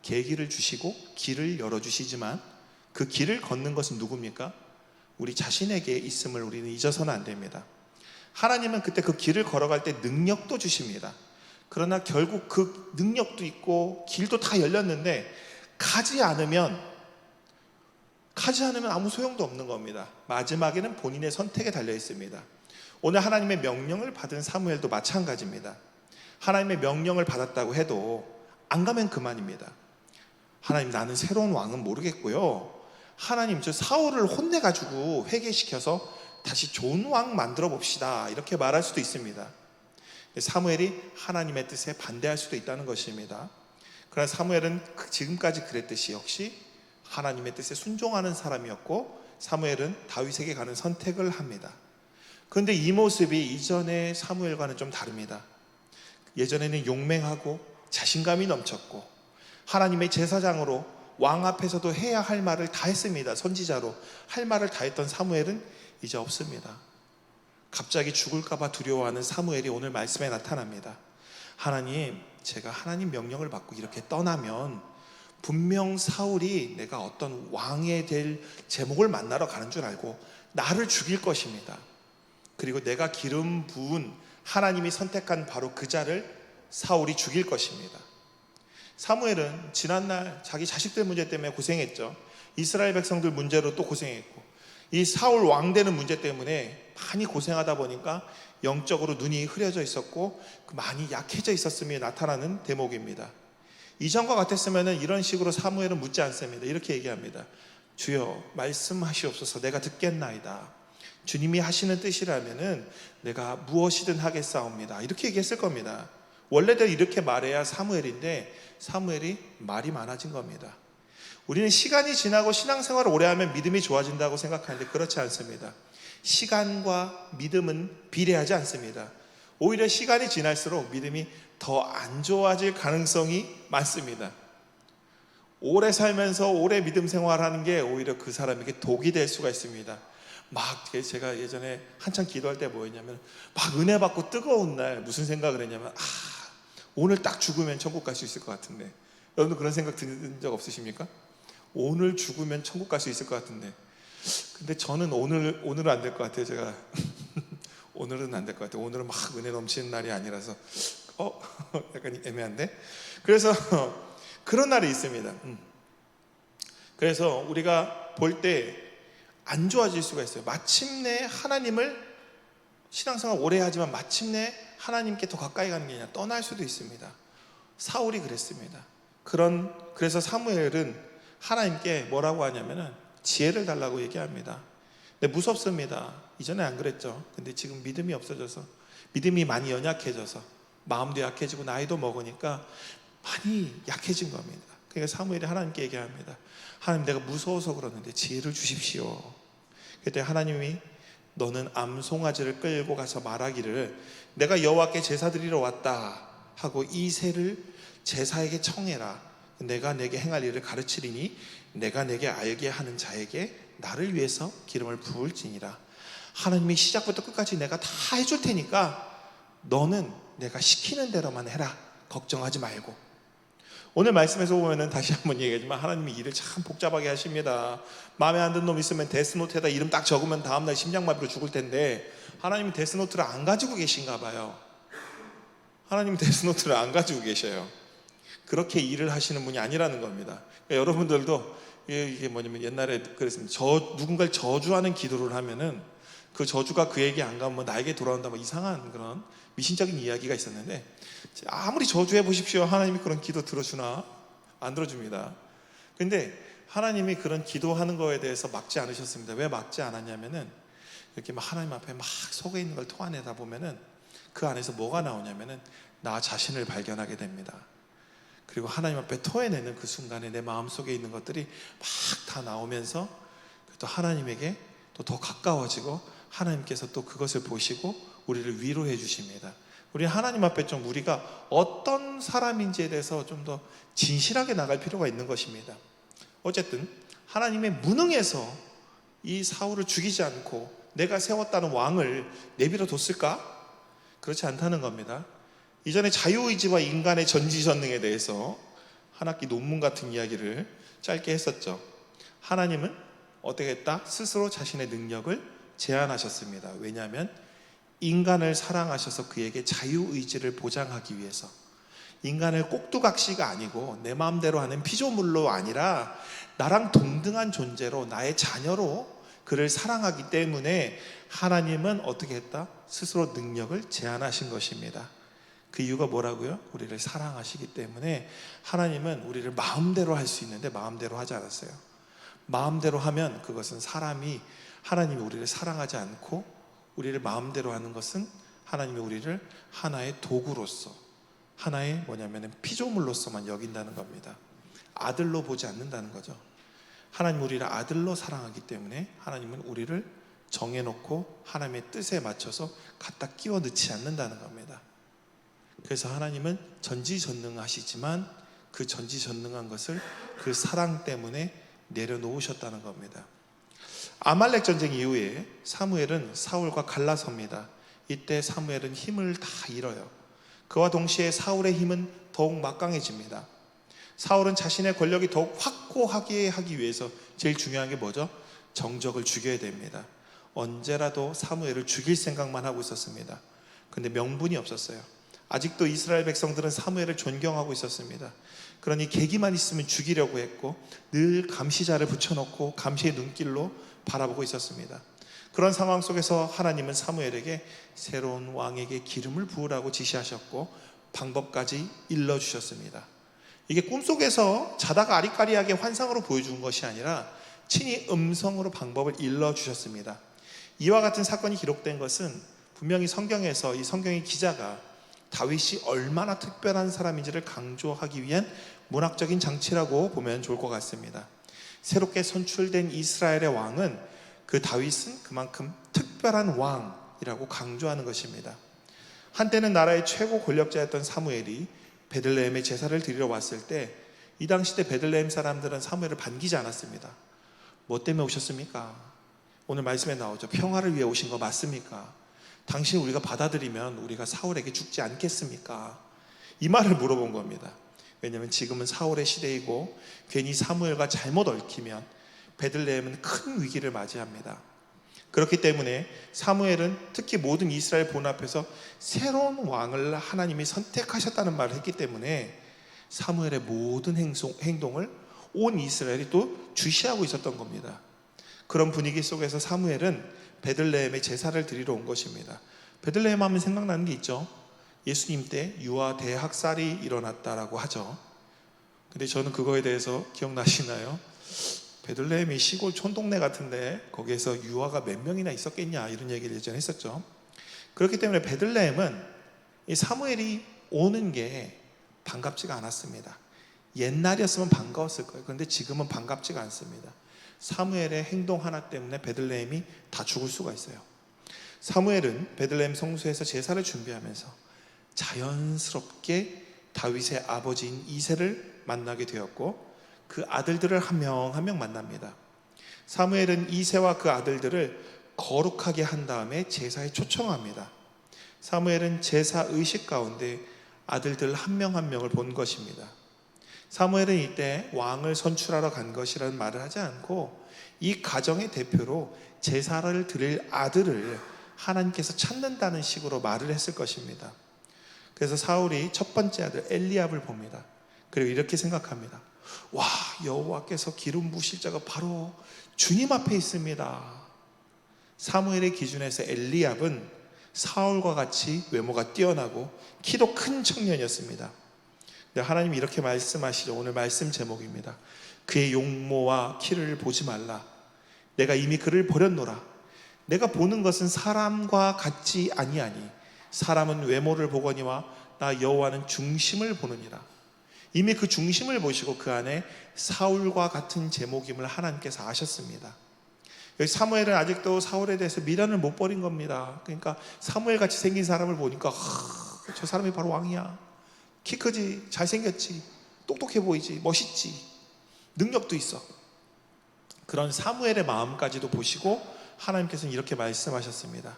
계기를 주시고 길을 열어주시지만 그 길을 걷는 것은 누굽니까? 우리 자신에게 있음을 우리는 잊어서는 안 됩니다. 하나님은 그때 그 길을 걸어갈 때 능력도 주십니다. 그러나 결국 그 능력도 있고 길도 다 열렸는데 가지 않으면 아무 소용도 없는 겁니다. 마지막에는 본인의 선택에 달려 있습니다. 오늘 하나님의 명령을 받은 사무엘도 마찬가지입니다. 하나님의 명령을 받았다고 해도 안 가면 그만입니다. 하나님, 나는 새로운 왕은 모르겠고요. 하나님, 저 사울을 혼내가지고 회개시켜서 다시 좋은 왕 만들어 봅시다. 이렇게 말할 수도 있습니다. 사무엘이 하나님의 뜻에 반대할 수도 있다는 것입니다. 그러나 사무엘은 지금까지 그랬듯이 역시 하나님의 뜻에 순종하는 사람이었고 사무엘은 다윗에게 가는 선택을 합니다. 그런데 이 모습이 이전의 사무엘과는 좀 다릅니다. 예전에는 용맹하고 자신감이 넘쳤고 하나님의 제사장으로 왕 앞에서도 해야 할 말을 다 했습니다. 선지자로 할 말을 다 했던 사무엘은 이제 없습니다. 갑자기 죽을까 봐 두려워하는 사무엘이 오늘 말씀에 나타납니다. 하나님, 제가 하나님 명령을 받고 이렇게 떠나면 분명 사울이 내가 어떤 왕에 될 제목을 만나러 가는 줄 알고 나를 죽일 것입니다. 그리고 내가 기름 부은 하나님이 선택한 바로 그 자를 사울이 죽일 것입니다. 사무엘은 지난날 자기 자식들 문제 때문에 고생했죠. 이스라엘 백성들 문제로 또 고생했고 이 사울 왕 되는 문제 때문에 많이 고생하다 보니까 영적으로 눈이 흐려져 있었고 많이 약해져 있었음이 나타나는 대목입니다. 이전과 같았으면 이런 식으로 사무엘은 묻지 않습니다. 이렇게 얘기합니다. 주여 말씀하시옵소서. 내가 듣겠나이다. 주님이 하시는 뜻이라면은 내가 무엇이든 하겠사옵니다. 이렇게 얘기했을 겁니다. 원래대로 이렇게 말해야 사무엘인데 사무엘이 말이 많아진 겁니다. 우리는 시간이 지나고 신앙생활을 오래 하면 믿음이 좋아진다고 생각하는데 그렇지 않습니다. 시간과 믿음은 비례하지 않습니다. 오히려 시간이 지날수록 믿음이 더 안 좋아질 가능성이 많습니다. 오래 살면서 오래 믿음 생활하는 게 오히려 그 사람에게 독이 될 수가 있습니다. 막 제가 예전에 한참 기도할 때 뭐였냐면 막 은혜 받고 뜨거운 날 무슨 생각을 했냐면 오늘 딱 죽으면 천국 갈 수 있을 것 같은데. 여러분도 그런 생각 든 적 없으십니까? 오늘 죽으면 천국 갈 수 있을 것 같은데. 근데 저는 오늘은 안 될 것 같아요. 제가 오늘은 안 될 것 같아요. 오늘은 막 은혜 넘치는 날이 아니라서 약간 애매한데. 그래서 그런 날이 있습니다. 그래서 우리가 볼 때 안 좋아질 수가 있어요. 마침내 하나님을 신앙생활 오래 하지만 마침내 하나님께 더 가까이 가는 게 아니라 떠날 수도 있습니다. 사울이 그랬습니다. 그래서 사무엘은 하나님께 뭐라고 하냐면은 지혜를 달라고 얘기합니다. 근데 무섭습니다. 이전에 안 그랬죠. 근데 지금 믿음이 없어져서, 믿음이 많이 연약해져서, 마음도 약해지고 나이도 먹으니까 많이 약해진 겁니다. 그러니까 사무엘이 하나님께 얘기합니다. 하나님, 내가 무서워서 그러는데 지혜를 주십시오. 그때 하나님이 너는 암송아지를 끌고 가서 말하기를 내가 여호와께 제사 드리러 왔다 하고 이 새를 제사에게 청해라. 내가 내게 행할 일을 가르치리니 내가 내게 알게 하는 자에게 나를 위해서 기름을 부을지니라. 하나님이 시작부터 끝까지 내가 다 해줄 테니까 너는 내가 시키는 대로만 해라. 걱정하지 말고. 오늘 말씀에서 보면은 다시 한번 얘기하지만 하나님이 일을 참 복잡하게 하십니다. 마음에 안 드는 놈 있으면 데스노트에다 이름 딱 적으면 다음날 심장마비로 죽을 텐데 하나님이 데스노트를 안 가지고 계신가 봐요. 하나님이 데스노트를 안 가지고 계셔요. 그렇게 일을 하시는 분이 아니라는 겁니다. 그러니까 여러분들도 이게 뭐냐면 옛날에 그랬습니다. 누군가를 저주하는 기도를 하면은 그 저주가 그에게 안 가면 뭐 나에게 돌아온다 뭐 이상한 그런 미신적인 이야기가 있었는데 아무리 저주해 보십시오. 하나님이 그런 기도 들어주나? 안 들어줍니다. 근데 하나님이 그런 기도하는 거에 대해서 막지 않으셨습니다. 왜 막지 않았냐면은 이렇게 막 하나님 앞에 막 속에 있는 걸 토해내다 보면은 그 안에서 뭐가 나오냐면은 나 자신을 발견하게 됩니다. 그리고 하나님 앞에 토해내는 그 순간에 내 마음속에 있는 것들이 막 다 나오면서 또 하나님에게 또 더 가까워지고 하나님께서 또 그것을 보시고 우리를 위로해 주십니다. 우리 하나님 앞에 좀 우리가 어떤 사람인지에 대해서 좀 더 진실하게 나갈 필요가 있는 것입니다. 어쨌든 하나님의 무능에서 이 사울을 죽이지 않고 내가 세웠다는 왕을 내버려 뒀을까? 그렇지 않다는 겁니다. 이전에 자유의지와 인간의 전지전능에 대해서 한 학기 논문 같은 이야기를 짧게 했었죠. 하나님은 어떻게 했다? 스스로 자신의 능력을 제한하셨습니다. 왜냐하면 인간을 사랑하셔서 그에게 자유의지를 보장하기 위해서. 인간을 꼭두각시가 아니고 내 마음대로 하는 피조물로 아니라 나랑 동등한 존재로 나의 자녀로 그를 사랑하기 때문에 하나님은 어떻게 했다? 스스로 능력을 제한하신 것입니다. 그 이유가 뭐라고요? 우리를 사랑하시기 때문에 하나님은 우리를 마음대로 할 수 있는데 마음대로 하지 않았어요. 마음대로 하면 그것은 하나님이 우리를 사랑하지 않고 우리를 마음대로 하는 것은 하나님이 우리를 하나의 도구로서 하나의 뭐냐면 피조물로서만 여긴다는 겁니다. 아들로 보지 않는다는 거죠. 하나님 우리를 아들로 사랑하기 때문에 하나님은 우리를 정해놓고 하나님의 뜻에 맞춰서 갖다 끼워 넣지 않는다는 겁니다. 그래서 하나님은 전지전능하시지만 그 전지전능한 것을 그 사랑 때문에 내려놓으셨다는 겁니다. 아말렉 전쟁 이후에 사무엘은 사울과 갈라섭니다. 이때 사무엘은 힘을 다 잃어요. 그와 동시에 사울의 힘은 더욱 막강해집니다. 사울은 자신의 권력이 더욱 확고하게 하기 위해서 제일 중요한 게 뭐죠? 정적을 죽여야 됩니다. 언제라도 사무엘을 죽일 생각만 하고 있었습니다. 근데 명분이 없었어요. 아직도 이스라엘 백성들은 사무엘을 존경하고 있었습니다. 그러니 계기만 있으면 죽이려고 했고 늘 감시자를 붙여놓고 감시의 눈길로 바라보고 있었습니다. 그런 상황 속에서 하나님은 사무엘에게 새로운 왕에게 기름을 부으라고 지시하셨고 방법까지 일러주셨습니다. 이게 꿈속에서 자다가 아리까리하게 환상으로 보여준 것이 아니라 친히 음성으로 방법을 일러주셨습니다. 이와 같은 사건이 기록된 것은 분명히 성경에서 이 성경의 기자가 다윗이 얼마나 특별한 사람인지를 강조하기 위한 문학적인 장치라고 보면 좋을 것 같습니다. 새롭게 선출된 이스라엘의 왕은 그 다윗은 그만큼 특별한 왕이라고 강조하는 것입니다. 한때는 나라의 최고 권력자였던 사무엘이 베들레헴에 제사를 드리러 왔을 때 이 당시 때 베들레헴 사람들은 사무엘을 반기지 않았습니다. 뭐 때문에 오셨습니까? 오늘 말씀에 나오죠. 평화를 위해 오신 거 맞습니까? 당신 우리가 받아들이면 우리가 사울에게 죽지 않겠습니까? 이 말을 물어본 겁니다. 왜냐하면 지금은 사울의 시대이고 괜히 사무엘과 잘못 얽히면 베들레헴은 큰 위기를 맞이합니다. 그렇기 때문에 사무엘은 특히 모든 이스라엘 본 앞에서 새로운 왕을 하나님이 선택하셨다는 말을 했기 때문에 사무엘의 모든 행동을 온 이스라엘이 또 주시하고 있었던 겁니다. 그런 분위기 속에서 사무엘은 베들레헴에 제사를 드리러 온 것입니다. 베들레헴 하면 생각나는 게 있죠. 예수님 때 유아 대학살이 일어났다라고 하죠. 근데 저는 그거에 대해서 기억나시나요? 베들레헴이 시골 촌동네 같은데 거기에서 유아가 몇 명이나 있었겠냐 이런 얘기를 예전에 했었죠. 그렇기 때문에 베들레헴은 이 사무엘이 오는 게 반갑지가 않았습니다. 옛날이었으면 반가웠을 거예요. 그런데 지금은 반갑지가 않습니다. 사무엘의 행동 하나 때문에 베들레헴이 다 죽을 수가 있어요. 사무엘은 베들레헴 성소에서 제사를 준비하면서 자연스럽게 다윗의 아버지인 이새를 만나게 되었고 그 아들들을 한 명 한 명 만납니다. 사무엘은 이새와 그 아들들을 거룩하게 한 다음에 제사에 초청합니다. 사무엘은 제사 의식 가운데 아들들 한 명 한 명을 본 것입니다. 사무엘은 이때 왕을 선출하러 간 것이라는 말을 하지 않고 이 가정의 대표로 제사를 드릴 아들을 하나님께서 찾는다는 식으로 말을 했을 것입니다. 그래서 사울이 첫 번째 아들 엘리압을 봅니다. 그리고 이렇게 생각합니다. 와, 여호와께서 기름 부으실 자가 바로 주님 앞에 있습니다. 사무엘의 기준에서 엘리압은 사울과 같이 외모가 뛰어나고 키도 큰 청년이었습니다. 근데 하나님이 이렇게 말씀하시죠. 오늘 말씀 제목입니다. 그의 용모와 키를 보지 말라. 내가 이미 그를 버렸노라. 내가 보는 것은 사람과 같지 아니하니 사람은 외모를 보거니와 나 여호와는 중심을 보느니라. 이미 그 중심을 보시고 그 안에 사울과 같은 제목임을 하나님께서 아셨습니다. 여기 사무엘은 아직도 사울에 대해서 미련을 못 버린 겁니다. 그러니까 사무엘 같이 생긴 사람을 보니까 저 사람이 바로 왕이야. 키 크지, 잘생겼지, 똑똑해 보이지, 멋있지, 능력도 있어. 그런 사무엘의 마음까지도 보시고 하나님께서는 이렇게 말씀하셨습니다.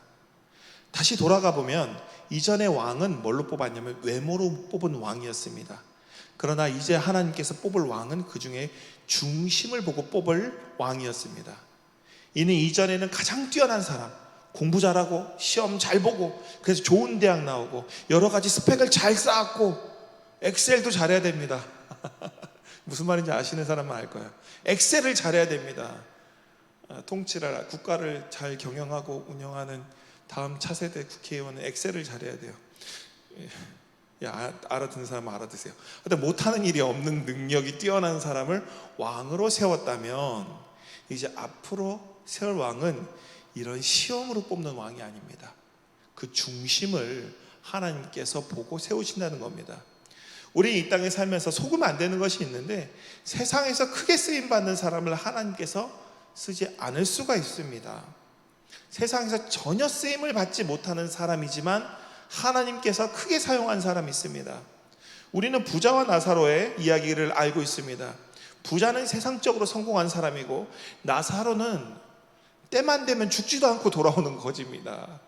다시 돌아가 보면 이전의 왕은 뭘로 뽑았냐면 외모로 뽑은 왕이었습니다. 그러나 이제 하나님께서 뽑을 왕은 그 중에 중심을 보고 뽑을 왕이었습니다. 이는 이전에는 가장 뛰어난 사람, 공부 잘하고 시험 잘 보고 그래서 좋은 대학 나오고 여러 가지 스펙을 잘 쌓았고 엑셀도 잘해야 됩니다. 무슨 말인지 아시는 사람은 알 거예요. 엑셀을 잘해야 됩니다. 통치를 국가를 잘 경영하고 운영하는 다음 차세대 국회의원은 엑셀을 잘해야 돼요. 알아듣는 사람은 알아듣으세요. 근데 못하는 일이 없는 능력이 뛰어난 사람을 왕으로 세웠다면 이제 앞으로 세울 왕은 이런 시험으로 뽑는 왕이 아닙니다. 그 중심을 하나님께서 보고 세우신다는 겁니다. 우리 이 땅에 살면서 속으면 안 되는 것이 있는데 세상에서 크게 쓰임받는 사람을 하나님께서 쓰지 않을 수가 있습니다. 세상에서 전혀 쓰임을 받지 못하는 사람이지만 하나님께서 크게 사용한 사람이 있습니다. 우리는 부자와 나사로의 이야기를 알고 있습니다. 부자는 세상적으로 성공한 사람이고 나사로는 때만 되면 죽지도 않고 돌아오는 거지입니다.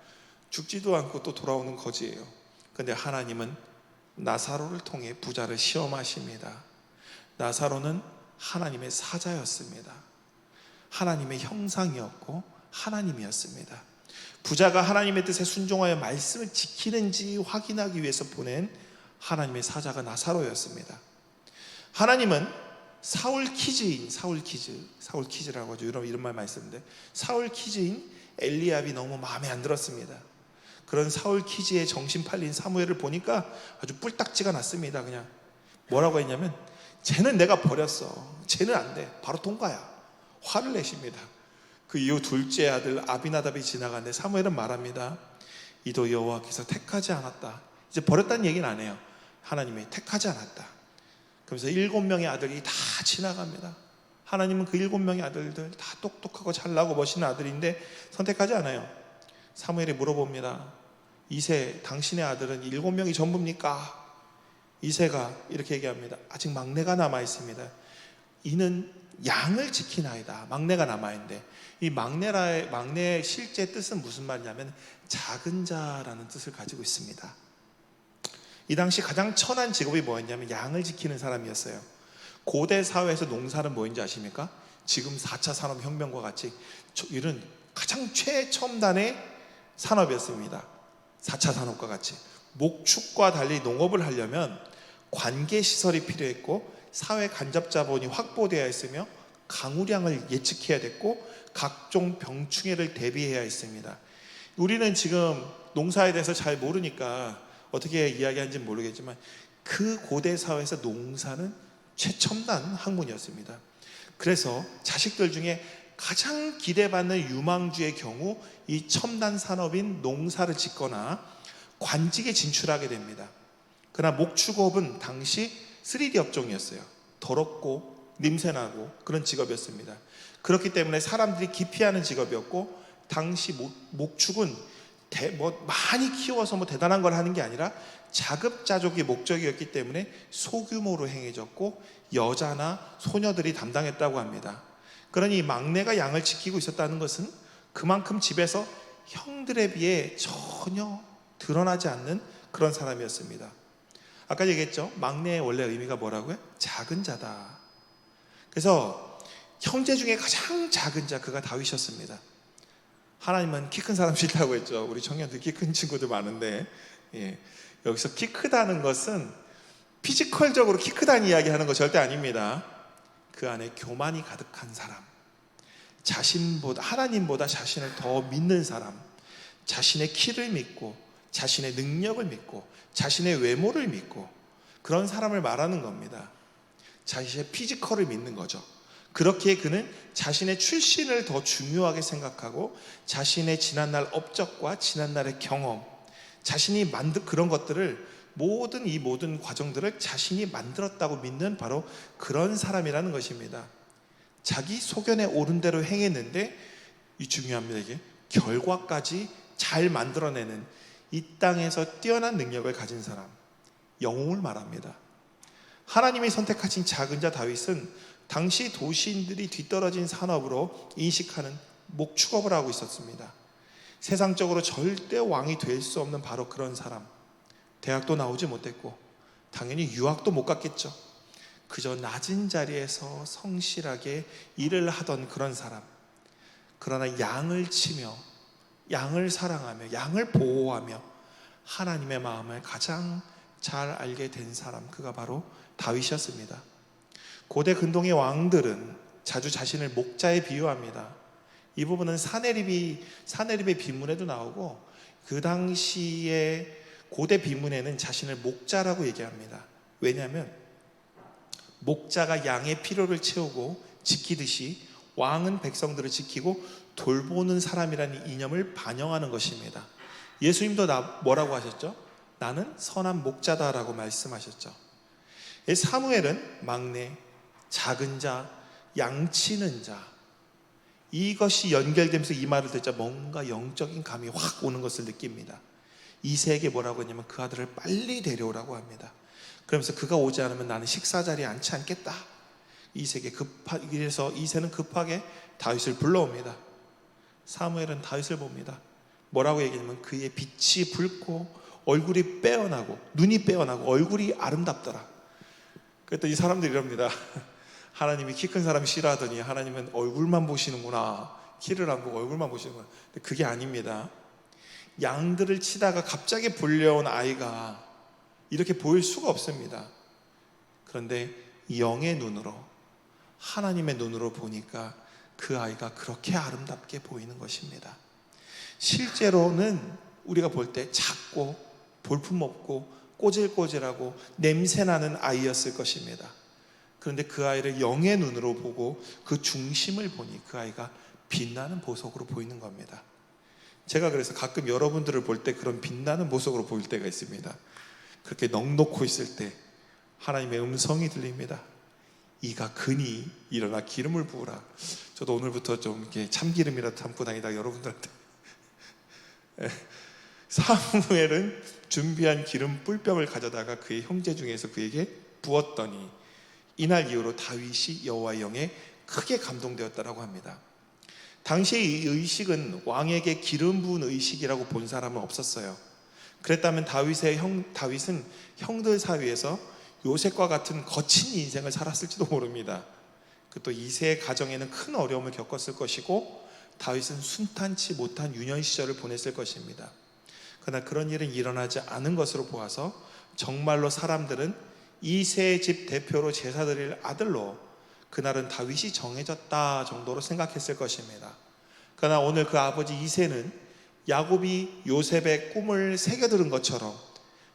죽지도 않고 또 돌아오는 거지예요. 그런데 하나님은 나사로를 통해 부자를 시험하십니다. 나사로는 하나님의 사자였습니다. 하나님의 형상이었고 하나님이었습니다. 부자가 하나님의 뜻에 순종하여 말씀을 지키는지 확인하기 위해서 보낸 하나님의 사자가 나사로였습니다. 하나님은 사울키즈라고 하죠. 이런 말 많이 쓰는데 사울키즈인 엘리압이 너무 마음에 안 들었습니다. 그런 사울키즈의 정신 팔린 사무엘을 보니까 아주 뿔딱지가 났습니다. 그냥 뭐라고 했냐면 쟤는 내가 버렸어. 쟤는 안 돼. 바로 통과야. 화를 내십니다. 그 이후 둘째 아들 아비나답이 지나가는데 사무엘은 말합니다. 이도 여호와께서 택하지 않았다. 이제 버렸다는 얘기는 안 해요. 하나님이 택하지 않았다. 그러면서 7명의 아들이 다 지나갑니다. 하나님은 그 7명의 아들들 다 똑똑하고 잘나고 멋있는 아들인데 선택하지 않아요. 사무엘이 물어봅니다. 이세, 당신의 아들은 7명이 전부입니까? 이세가 이렇게 얘기합니다. 아직 막내가 남아 있습니다. 이는 양을 지키나이다. 막내가 남아 있는데, 이 막내의 실제 뜻은 무슨 말이냐면 작은 자라는 뜻을 가지고 있습니다. 이 당시 가장 천한 직업이 뭐였냐면 양을 지키는 사람이었어요. 고대 사회에서 농사는 뭐인지 아십니까? 지금 4차 산업혁명과 같이 이런 가장 최첨단의 산업이었습니다. 4차 산업과 같이 목축과 달리 농업을 하려면 관계시설이 필요했고 사회 간접자본이 확보되어야 했으며 강우량을 예측해야 됐고 각종 병충해를 대비해야 했습니다. 우리는 지금 농사에 대해서 잘 모르니까 어떻게 이야기하는지 모르겠지만 그 고대 사회에서 농사는 최첨단 학문이었습니다. 그래서 자식들 중에 가장 기대받는 유망주의 경우 이 첨단 산업인 농사를 짓거나 관직에 진출하게 됩니다. 그러나 목축업은 당시 3D 업종이었어요. 더럽고 냄새나고 그런 직업이었습니다. 그렇기 때문에 사람들이 기피하는 직업이었고, 당시 목축은 많이 키워서 대단한 걸 하는 게 아니라 자급자족이 목적이었기 때문에 소규모로 행해졌고 여자나 소녀들이 담당했다고 합니다. 그러니 막내가 양을 지키고 있었다는 것은 그만큼 집에서 형들에 비해 전혀 드러나지 않는 그런 사람이었습니다. 아까 얘기했죠? 막내의 원래 의미가 뭐라고요? 작은 자다. 그래서 형제 중에 가장 작은 자, 그가 다윗이었습니다. 하나님은 키 큰 사람 싫다고 했죠. 우리 청년들 키 큰 친구들 많은데, 여기서 키 크다는 것은 피지컬적으로 키 크다는 이야기 하는 거 절대 아닙니다. 그 안에 교만이 가득한 사람, 하나님보다 자신을 더 믿는 사람, 자신의 키를 믿고 자신의 능력을 믿고 자신의 외모를 믿고 그런 사람을 말하는 겁니다. 자신의 피지컬을 믿는 거죠. 그렇게 그는 자신의 출신을 더 중요하게 생각하고 자신의 지난날 업적과 지난날의 경험, 자신이 만든 그런 것들을 모든 과정들을 자신이 만들었다고 믿는 바로 그런 사람이라는 것입니다. 자기 소견에 옳은 대로 행했는데, 이 중요합니다. 이게 결과까지 잘 만들어내는 이 땅에서 뛰어난 능력을 가진 사람, 영웅을 말합니다. 하나님이 선택하신 작은 자 다윗은 당시 도시인들이 뒤떨어진 산업으로 인식하는 목축업을 하고 있었습니다. 세상적으로 절대 왕이 될 수 없는 바로 그런 사람. 대학도 나오지 못했고 당연히 유학도 못 갔겠죠. 그저 낮은 자리에서 성실하게 일을 하던 그런 사람. 그러나 양을 치며 양을 사랑하며 양을 보호하며 하나님의 마음을 가장 잘 알게 된 사람, 그가 바로 다윗이었습니다. 고대 근동의 왕들은 자주 자신을 목자에 비유합니다. 이 부분은 사내립의 비문에도 나오고, 그 당시에 고대 비문에는 자신을 목자라고 얘기합니다. 왜냐하면 목자가 양의 필요를 채우고 지키듯이 왕은 백성들을 지키고 돌보는 사람이라는 이념을 반영하는 것입니다. 예수님도 뭐라고 하셨죠? 나는 선한 목자다라고 말씀하셨죠. 사무엘은 막내, 작은 자, 양치는 자, 이것이 연결되면서 이 말을 듣자 뭔가 영적인 감이 확 오는 것을 느낍니다. 이세에게 뭐라고 했냐면 그 아들을 빨리 데려오라고 합니다. 그러면서 그가 오지 않으면 나는 식사 자리에 앉지 않겠다. 그래서 이세는 급하게 다윗을 불러옵니다. 사무엘은 다윗을 봅니다. 뭐라고 얘기하냐면 그의 빛이 붉고 얼굴이 빼어나고 눈이 빼어나고 얼굴이 아름답더라. 그랬더니 이 사람들이 이럽니다. 하나님이 키 큰 사람 싫어하더니 하나님은 얼굴만 보시는구나. 키를 안 보고 얼굴만 보시는구나. 근데 그게 아닙니다. 양들을 치다가 갑자기 불려온 아이가 이렇게 보일 수가 없습니다. 그런데 영의 눈으로, 하나님의 눈으로 보니까 그 아이가 그렇게 아름답게 보이는 것입니다. 실제로는 우리가 볼 때 작고 볼품없고 꼬질꼬질하고 냄새나는 아이였을 것입니다. 그런데 그 아이를 영의 눈으로 보고 그 중심을 보니 그 아이가 빛나는 보석으로 보이는 겁니다. 제가 그래서 가끔 여러분들을 볼 때 그런 빛나는 보석으로 보일 때가 있습니다. 그렇게 넋놓고 있을 때 하나님의 음성이 들립니다. 이가 그니 일어나 기름을 부으라. 저도 오늘부터 좀 이렇게 참기름이라도 담고 다니다 여러분들한테 사무엘은 준비한 기름 뿔병을 가져다가 그의 형제 중에서 그에게 부었더니 이날 이후로 다윗이 여호와의 영에 크게 감동되었다라고 합니다. 당시의 이 의식은 왕에게 기름 부은 의식이라고 본 사람은 없었어요. 그랬다면 다윗은 형들 사이에서 요셉과 같은 거친 인생을 살았을지도 모릅니다. 또 이세의 가정에는 큰 어려움을 겪었을 것이고 다윗은 순탄치 못한 유년 시절을 보냈을 것입니다. 그러나 그런 일은 일어나지 않은 것으로 보아서 정말로 사람들은 이세의 집 대표로 제사 드릴 아들로 그날은 다윗이 정해졌다 정도로 생각했을 것입니다. 그러나 오늘 그 아버지 이세는 야곱이 요셉의 꿈을 새겨들은 것처럼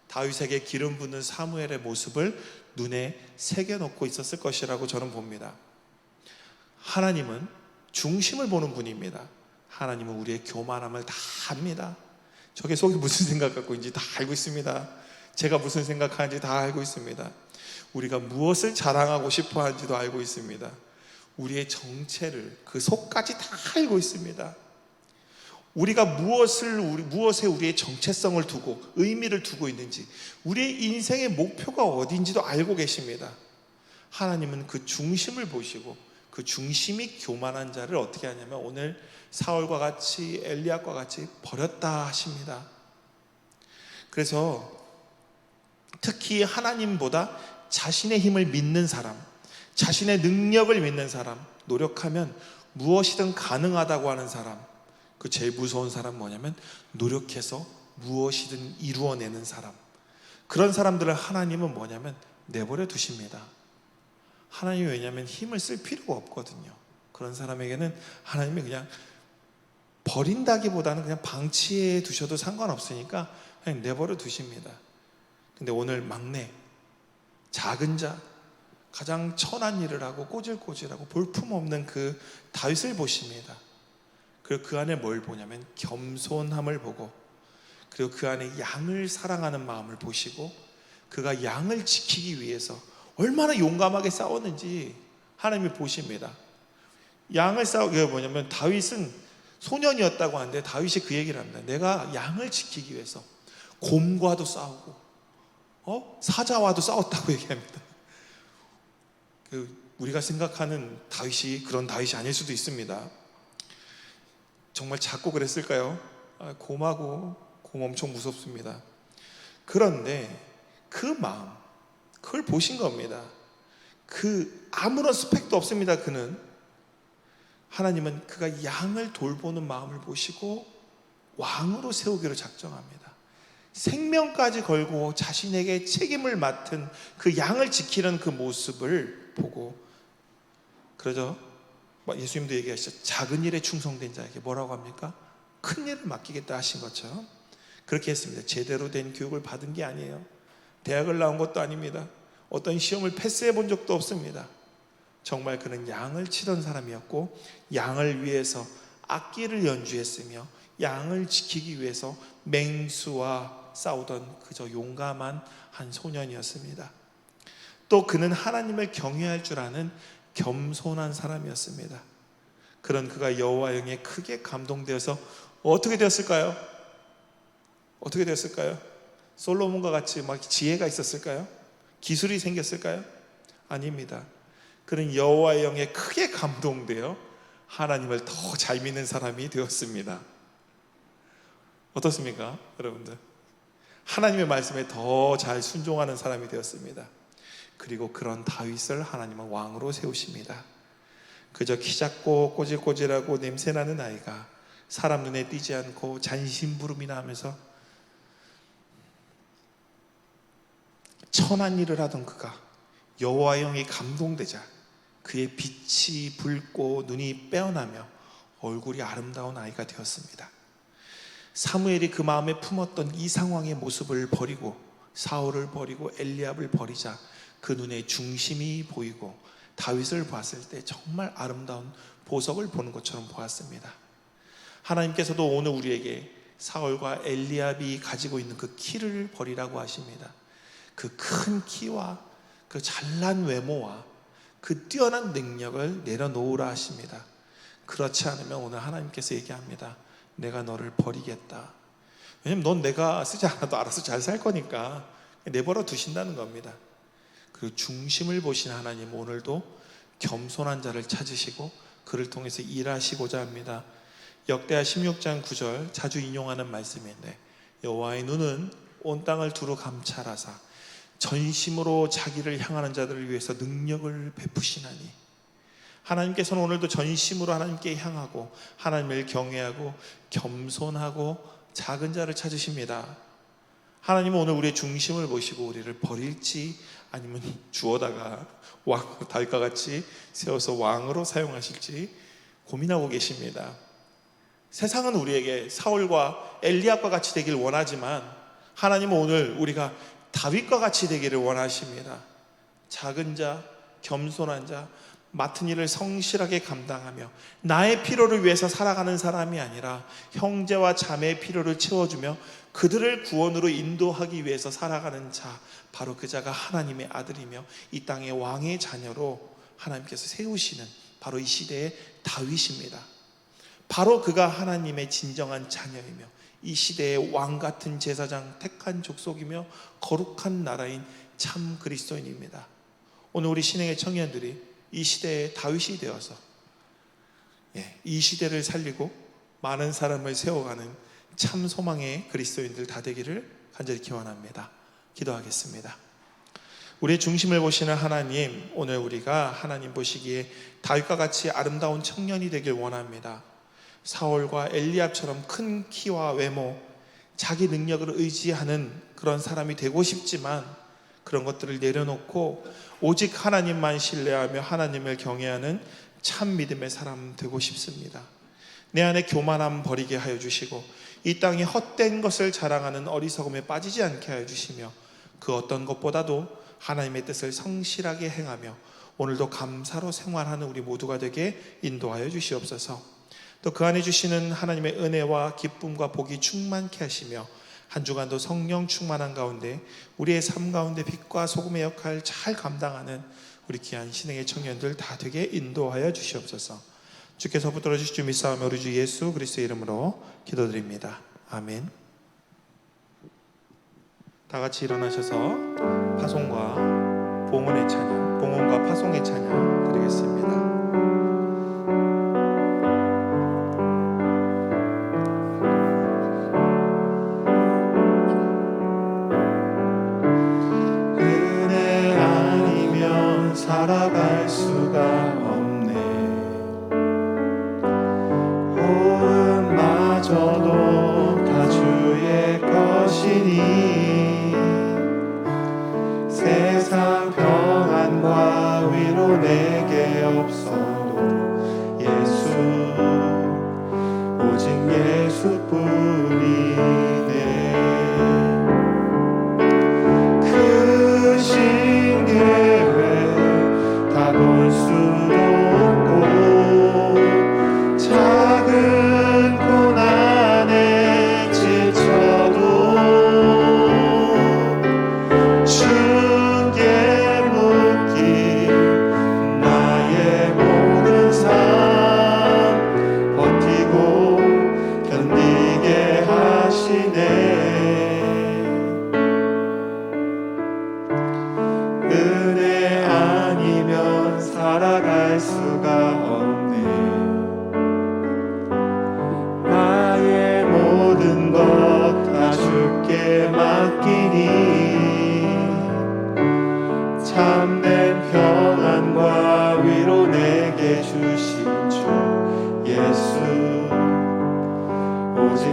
다윗에게 기름 붓는 사무엘의 모습을 눈에 새겨놓고 있었을 것이라고 저는 봅니다. 하나님은 중심을 보는 분입니다. 하나님은 우리의 교만함을 다 압니다. 저게 속에 무슨 생각 갖고 있는지 다 알고 있습니다. 제가 무슨 생각하는지 다 알고 있습니다. 우리가 무엇을 자랑하고 싶어 하는지도 알고 있습니다. 우리의 정체를 그 속까지 다 알고 있습니다. 우리가 무엇에 우리의 정체성을 두고 의미를 두고 있는지, 우리의 인생의 목표가 어딘지도 알고 계십니다. 하나님은 그 중심을 보시고 그 중심이 교만한 자를 어떻게 하냐면 오늘 사울과 같이 엘리압과 같이 버렸다 하십니다. 그래서 특히 하나님보다 자신의 힘을 믿는 사람, 자신의 능력을 믿는 사람, 노력하면 무엇이든 가능하다고 하는 사람, 그 제일 무서운 사람 뭐냐면 노력해서 무엇이든 이루어내는 사람. 그런 사람들을 하나님은 뭐냐면 내버려 두십니다. 하나님이 왜냐하면 힘을 쓸 필요가 없거든요. 그런 사람에게는 하나님이 그냥 버린다기보다는 그냥 방치해 두셔도 상관없으니까 그냥 내버려 두십니다. 근데 오늘 막내, 작은 자, 가장 천한 일을 하고 꼬질꼬질하고 볼품없는 그 다윗을 보십니다. 그리고 그 안에 뭘 보냐면 겸손함을 보고, 그리고 그 안에 양을 사랑하는 마음을 보시고, 그가 양을 지키기 위해서 얼마나 용감하게 싸웠는지 하나님이 보십니다. 양을 싸우게 뭐냐면 다윗은 소년이었다고 하는데 다윗이 그 얘기를 합니다. 내가 양을 지키기 위해서 곰과도 싸우고 사자와도 싸웠다고 얘기합니다. 우리가 생각하는 다윗이 그런 다윗이 아닐 수도 있습니다. 정말 작고 그랬을까요? 곰 엄청 무섭습니다. 그런데 그 마음, 그걸 보신 겁니다. 아무런 스펙도 없습니다. 하나님은 그가 양을 돌보는 마음을 보시고 왕으로 세우기로 작정합니다. 생명까지 걸고 자신에게 책임을 맡은 그 양을 지키는 그 모습을 보고, 그러죠. 예수님도 얘기하시죠. 작은 일에 충성된 자에게 뭐라고 합니까? 큰 일을 맡기겠다 하신 것처럼 그렇게 했습니다. 제대로 된 교육을 받은 게 아니에요. 대학을 나온 것도 아닙니다. 어떤 시험을 패스해 본 적도 없습니다. 정말 그는 양을 치던 사람이었고 양을 위해서 악기를 연주했으며 양을 지키기 위해서 맹수와 싸우던 그저 용감한 한 소년이었습니다. 또 그는 하나님을 경외할 줄 아는 겸손한 사람이었습니다. 그런 그가 여호와 영에 크게 감동되어서 어떻게 되었을까요? 솔로몬과 같이 막 지혜가 있었을까요? 기술이 생겼을까요? 아닙니다. 그는 여호와의 영에 크게 감동되어 하나님을 더 잘 믿는 사람이 되었습니다. 어떻습니까, 여러분들? 하나님의 말씀에 더 잘 순종하는 사람이 되었습니다. 그리고 그런 다윗을 하나님은 왕으로 세우십니다. 그저 키 작고 꼬질꼬질하고 냄새나는 아이가 사람 눈에 띄지 않고 잔심부름이나 하면서 천한 일을 하던 그가 여호와의 영이 감동되자 그의 빛이 붉고 눈이 빼어나며 얼굴이 아름다운 아이가 되었습니다. 사무엘이 그 마음에 품었던 이 상황의 모습을 버리고 사울을 버리고 엘리압을 버리자 그 눈에 중심이 보이고 다윗을 보았을 때 정말 아름다운 보석을 보는 것처럼 보았습니다. 하나님께서도 오늘 우리에게 사울과 엘리압이 가지고 있는 그 키를 버리라고 하십니다. 그 큰 키와 그 잘난 외모와 그 뛰어난 능력을 내려놓으라 하십니다. 그렇지 않으면 오늘 하나님께서 얘기합니다. 내가 너를 버리겠다. 왜냐면 넌 내가 쓰지 않아도 알아서 잘 살 거니까 내버려 두신다는 겁니다. 그 중심을 보신 하나님, 오늘도 겸손한 자를 찾으시고 그를 통해서 일하시고자 합니다. 역대하 16장 9절 자주 인용하는 말씀인데, 여호와의 눈은 온 땅을 두루 감찰하사 전심으로 자기를 향하는 자들을 위해서 능력을 베푸시나니, 하나님께서는 오늘도 전심으로 하나님께 향하고 하나님을 경외하고 겸손하고 작은 자를 찾으십니다. 하나님은 오늘 우리의 중심을 보시고 우리를 버릴지 아니면 주어다가 다윗과 같이 세워서 왕으로 사용하실지 고민하고 계십니다. 세상은 우리에게 사울과 엘리압과 같이 되길 원하지만 하나님은 오늘 우리가 다윗과 같이 되기를 원하십니다. 작은 자, 겸손한 자, 맡은 일을 성실하게 감당하며 나의 필요를 위해서 살아가는 사람이 아니라 형제와 자매의 필요를 채워주며 그들을 구원으로 인도하기 위해서 살아가는 자, 바로 그 자가 하나님의 아들이며 이 땅의 왕의 자녀로 하나님께서 세우시는 바로 이 시대의 다윗입니다. 바로 그가 하나님의 진정한 자녀이며 이 시대의 왕 같은 제사장, 택한 족속이며 거룩한 나라인 참 그리스도인입니다. 오늘 우리 신행의 청년들이 이 시대의 다윗이 되어서 이 시대를 살리고 많은 사람을 세워가는 참 소망의 그리스도인들 다 되기를 간절히 기원합니다. 기도하겠습니다. 우리의 중심을 보시는 하나님, 오늘 우리가 하나님 보시기에 다윗과 같이 아름다운 청년이 되길 원합니다. 사울과 엘리압처럼 큰 키와 외모, 자기 능력을 의지하는 그런 사람이 되고 싶지만 그런 것들을 내려놓고 오직 하나님만 신뢰하며 하나님을 경외하는 참 믿음의 사람 되고 싶습니다. 내 안에 교만함 버리게 하여 주시고 이 땅에 헛된 것을 자랑하는 어리석음에 빠지지 않게 하여 주시며 그 어떤 것보다도 하나님의 뜻을 성실하게 행하며 오늘도 감사로 생활하는 우리 모두가 되게 인도하여 주시옵소서. 또 그 안에 주시는 하나님의 은혜와 기쁨과 복이 충만케 하시며 한 주간도 성령 충만한 가운데 우리의 삶 가운데 빛과 소금의 역할 잘 감당하는 우리 귀한 신행의 청년들 다 되게 인도하여 주시옵소서. 주께서 붙들어 주실 줄 믿사오며 우리 주 예수 그리스도의 이름으로 기도드립니다. 아멘. 다 같이 일어나셔서 파송과 봉헌의 찬양, 봉헌과 파송의 찬양 드리겠습니다. 살아갈 수가 없네. 호흡마저도 다 주의 것이니 세상 평안과 위로 내게 없어도 예수, 오직 예수뿐이네. 크신 계획 다 볼 수도 없고 작은 고난에 지쳐도 주께 묶인 나의 모든 삶 버티고 견디게 하시네. 은혜 아니면 살아갈 수가 없네. 나의 모든 것 다 주께 맡기니 참된 평안과 위로 내게 주신 주 예수, 오직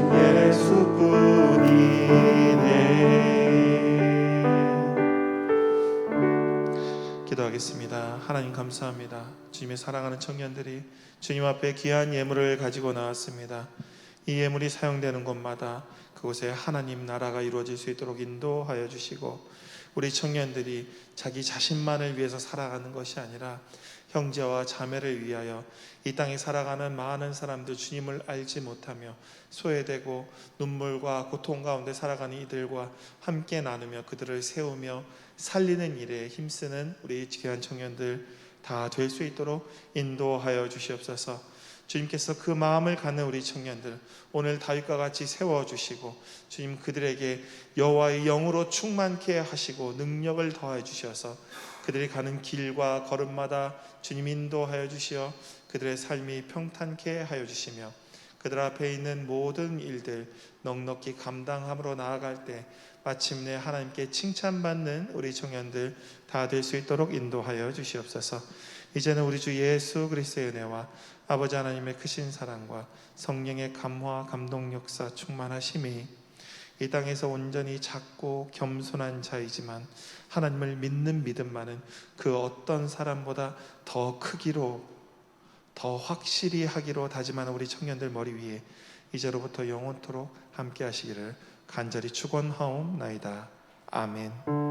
예수뿐이네. 기도하겠습니다. 하나님 감사합니다. 주님의 사랑하는 청년들이 주님 앞에 귀한 예물을 가지고 나왔습니다. 이 예물이 사용되는 곳마다 그곳에 하나님 나라가 이루어질 수 있도록 인도하여 주시고 우리 청년들이 자기 자신만을 위해서 살아가는 것이 아니라 형제와 자매를 위하여 이 땅에 살아가는 많은 사람들, 주님을 알지 못하며 소외되고 눈물과 고통 가운데 살아가는 이들과 함께 나누며 그들을 세우며 살리는 일에 힘쓰는 우리 귀한 청년들 다 될 수 있도록 인도하여 주시옵소서. 주님께서 그 마음을 갖는 우리 청년들 오늘 다윗과 같이 세워주시고 주님 그들에게 여호와의 영으로 충만케 하시고 능력을 더하여 주셔서 그들이 가는 길과 걸음마다 주님 인도하여 주시어 그들의 삶이 평탄케 하여 주시며 그들 앞에 있는 모든 일들 넉넉히 감당함으로 나아갈 때 마침내 하나님께 칭찬받는 우리 청년들 다 될 수 있도록 인도하여 주시옵소서. 이제는 우리 주 예수 그리스도의 은혜와 아버지 하나님의 크신 사랑과 성령의 감화 감동 역사 충만하심이 이 땅에서 온전히 작고 겸손한 자이지만 하나님을 믿는 믿음만은 그 어떤 사람보다 더 크기로 더 확실히 하기로 다짐하는 우리 청년들 머리 위에 이제로부터 영원토록 함께 하시기를 간절히 축원하옵나이다. 아멘.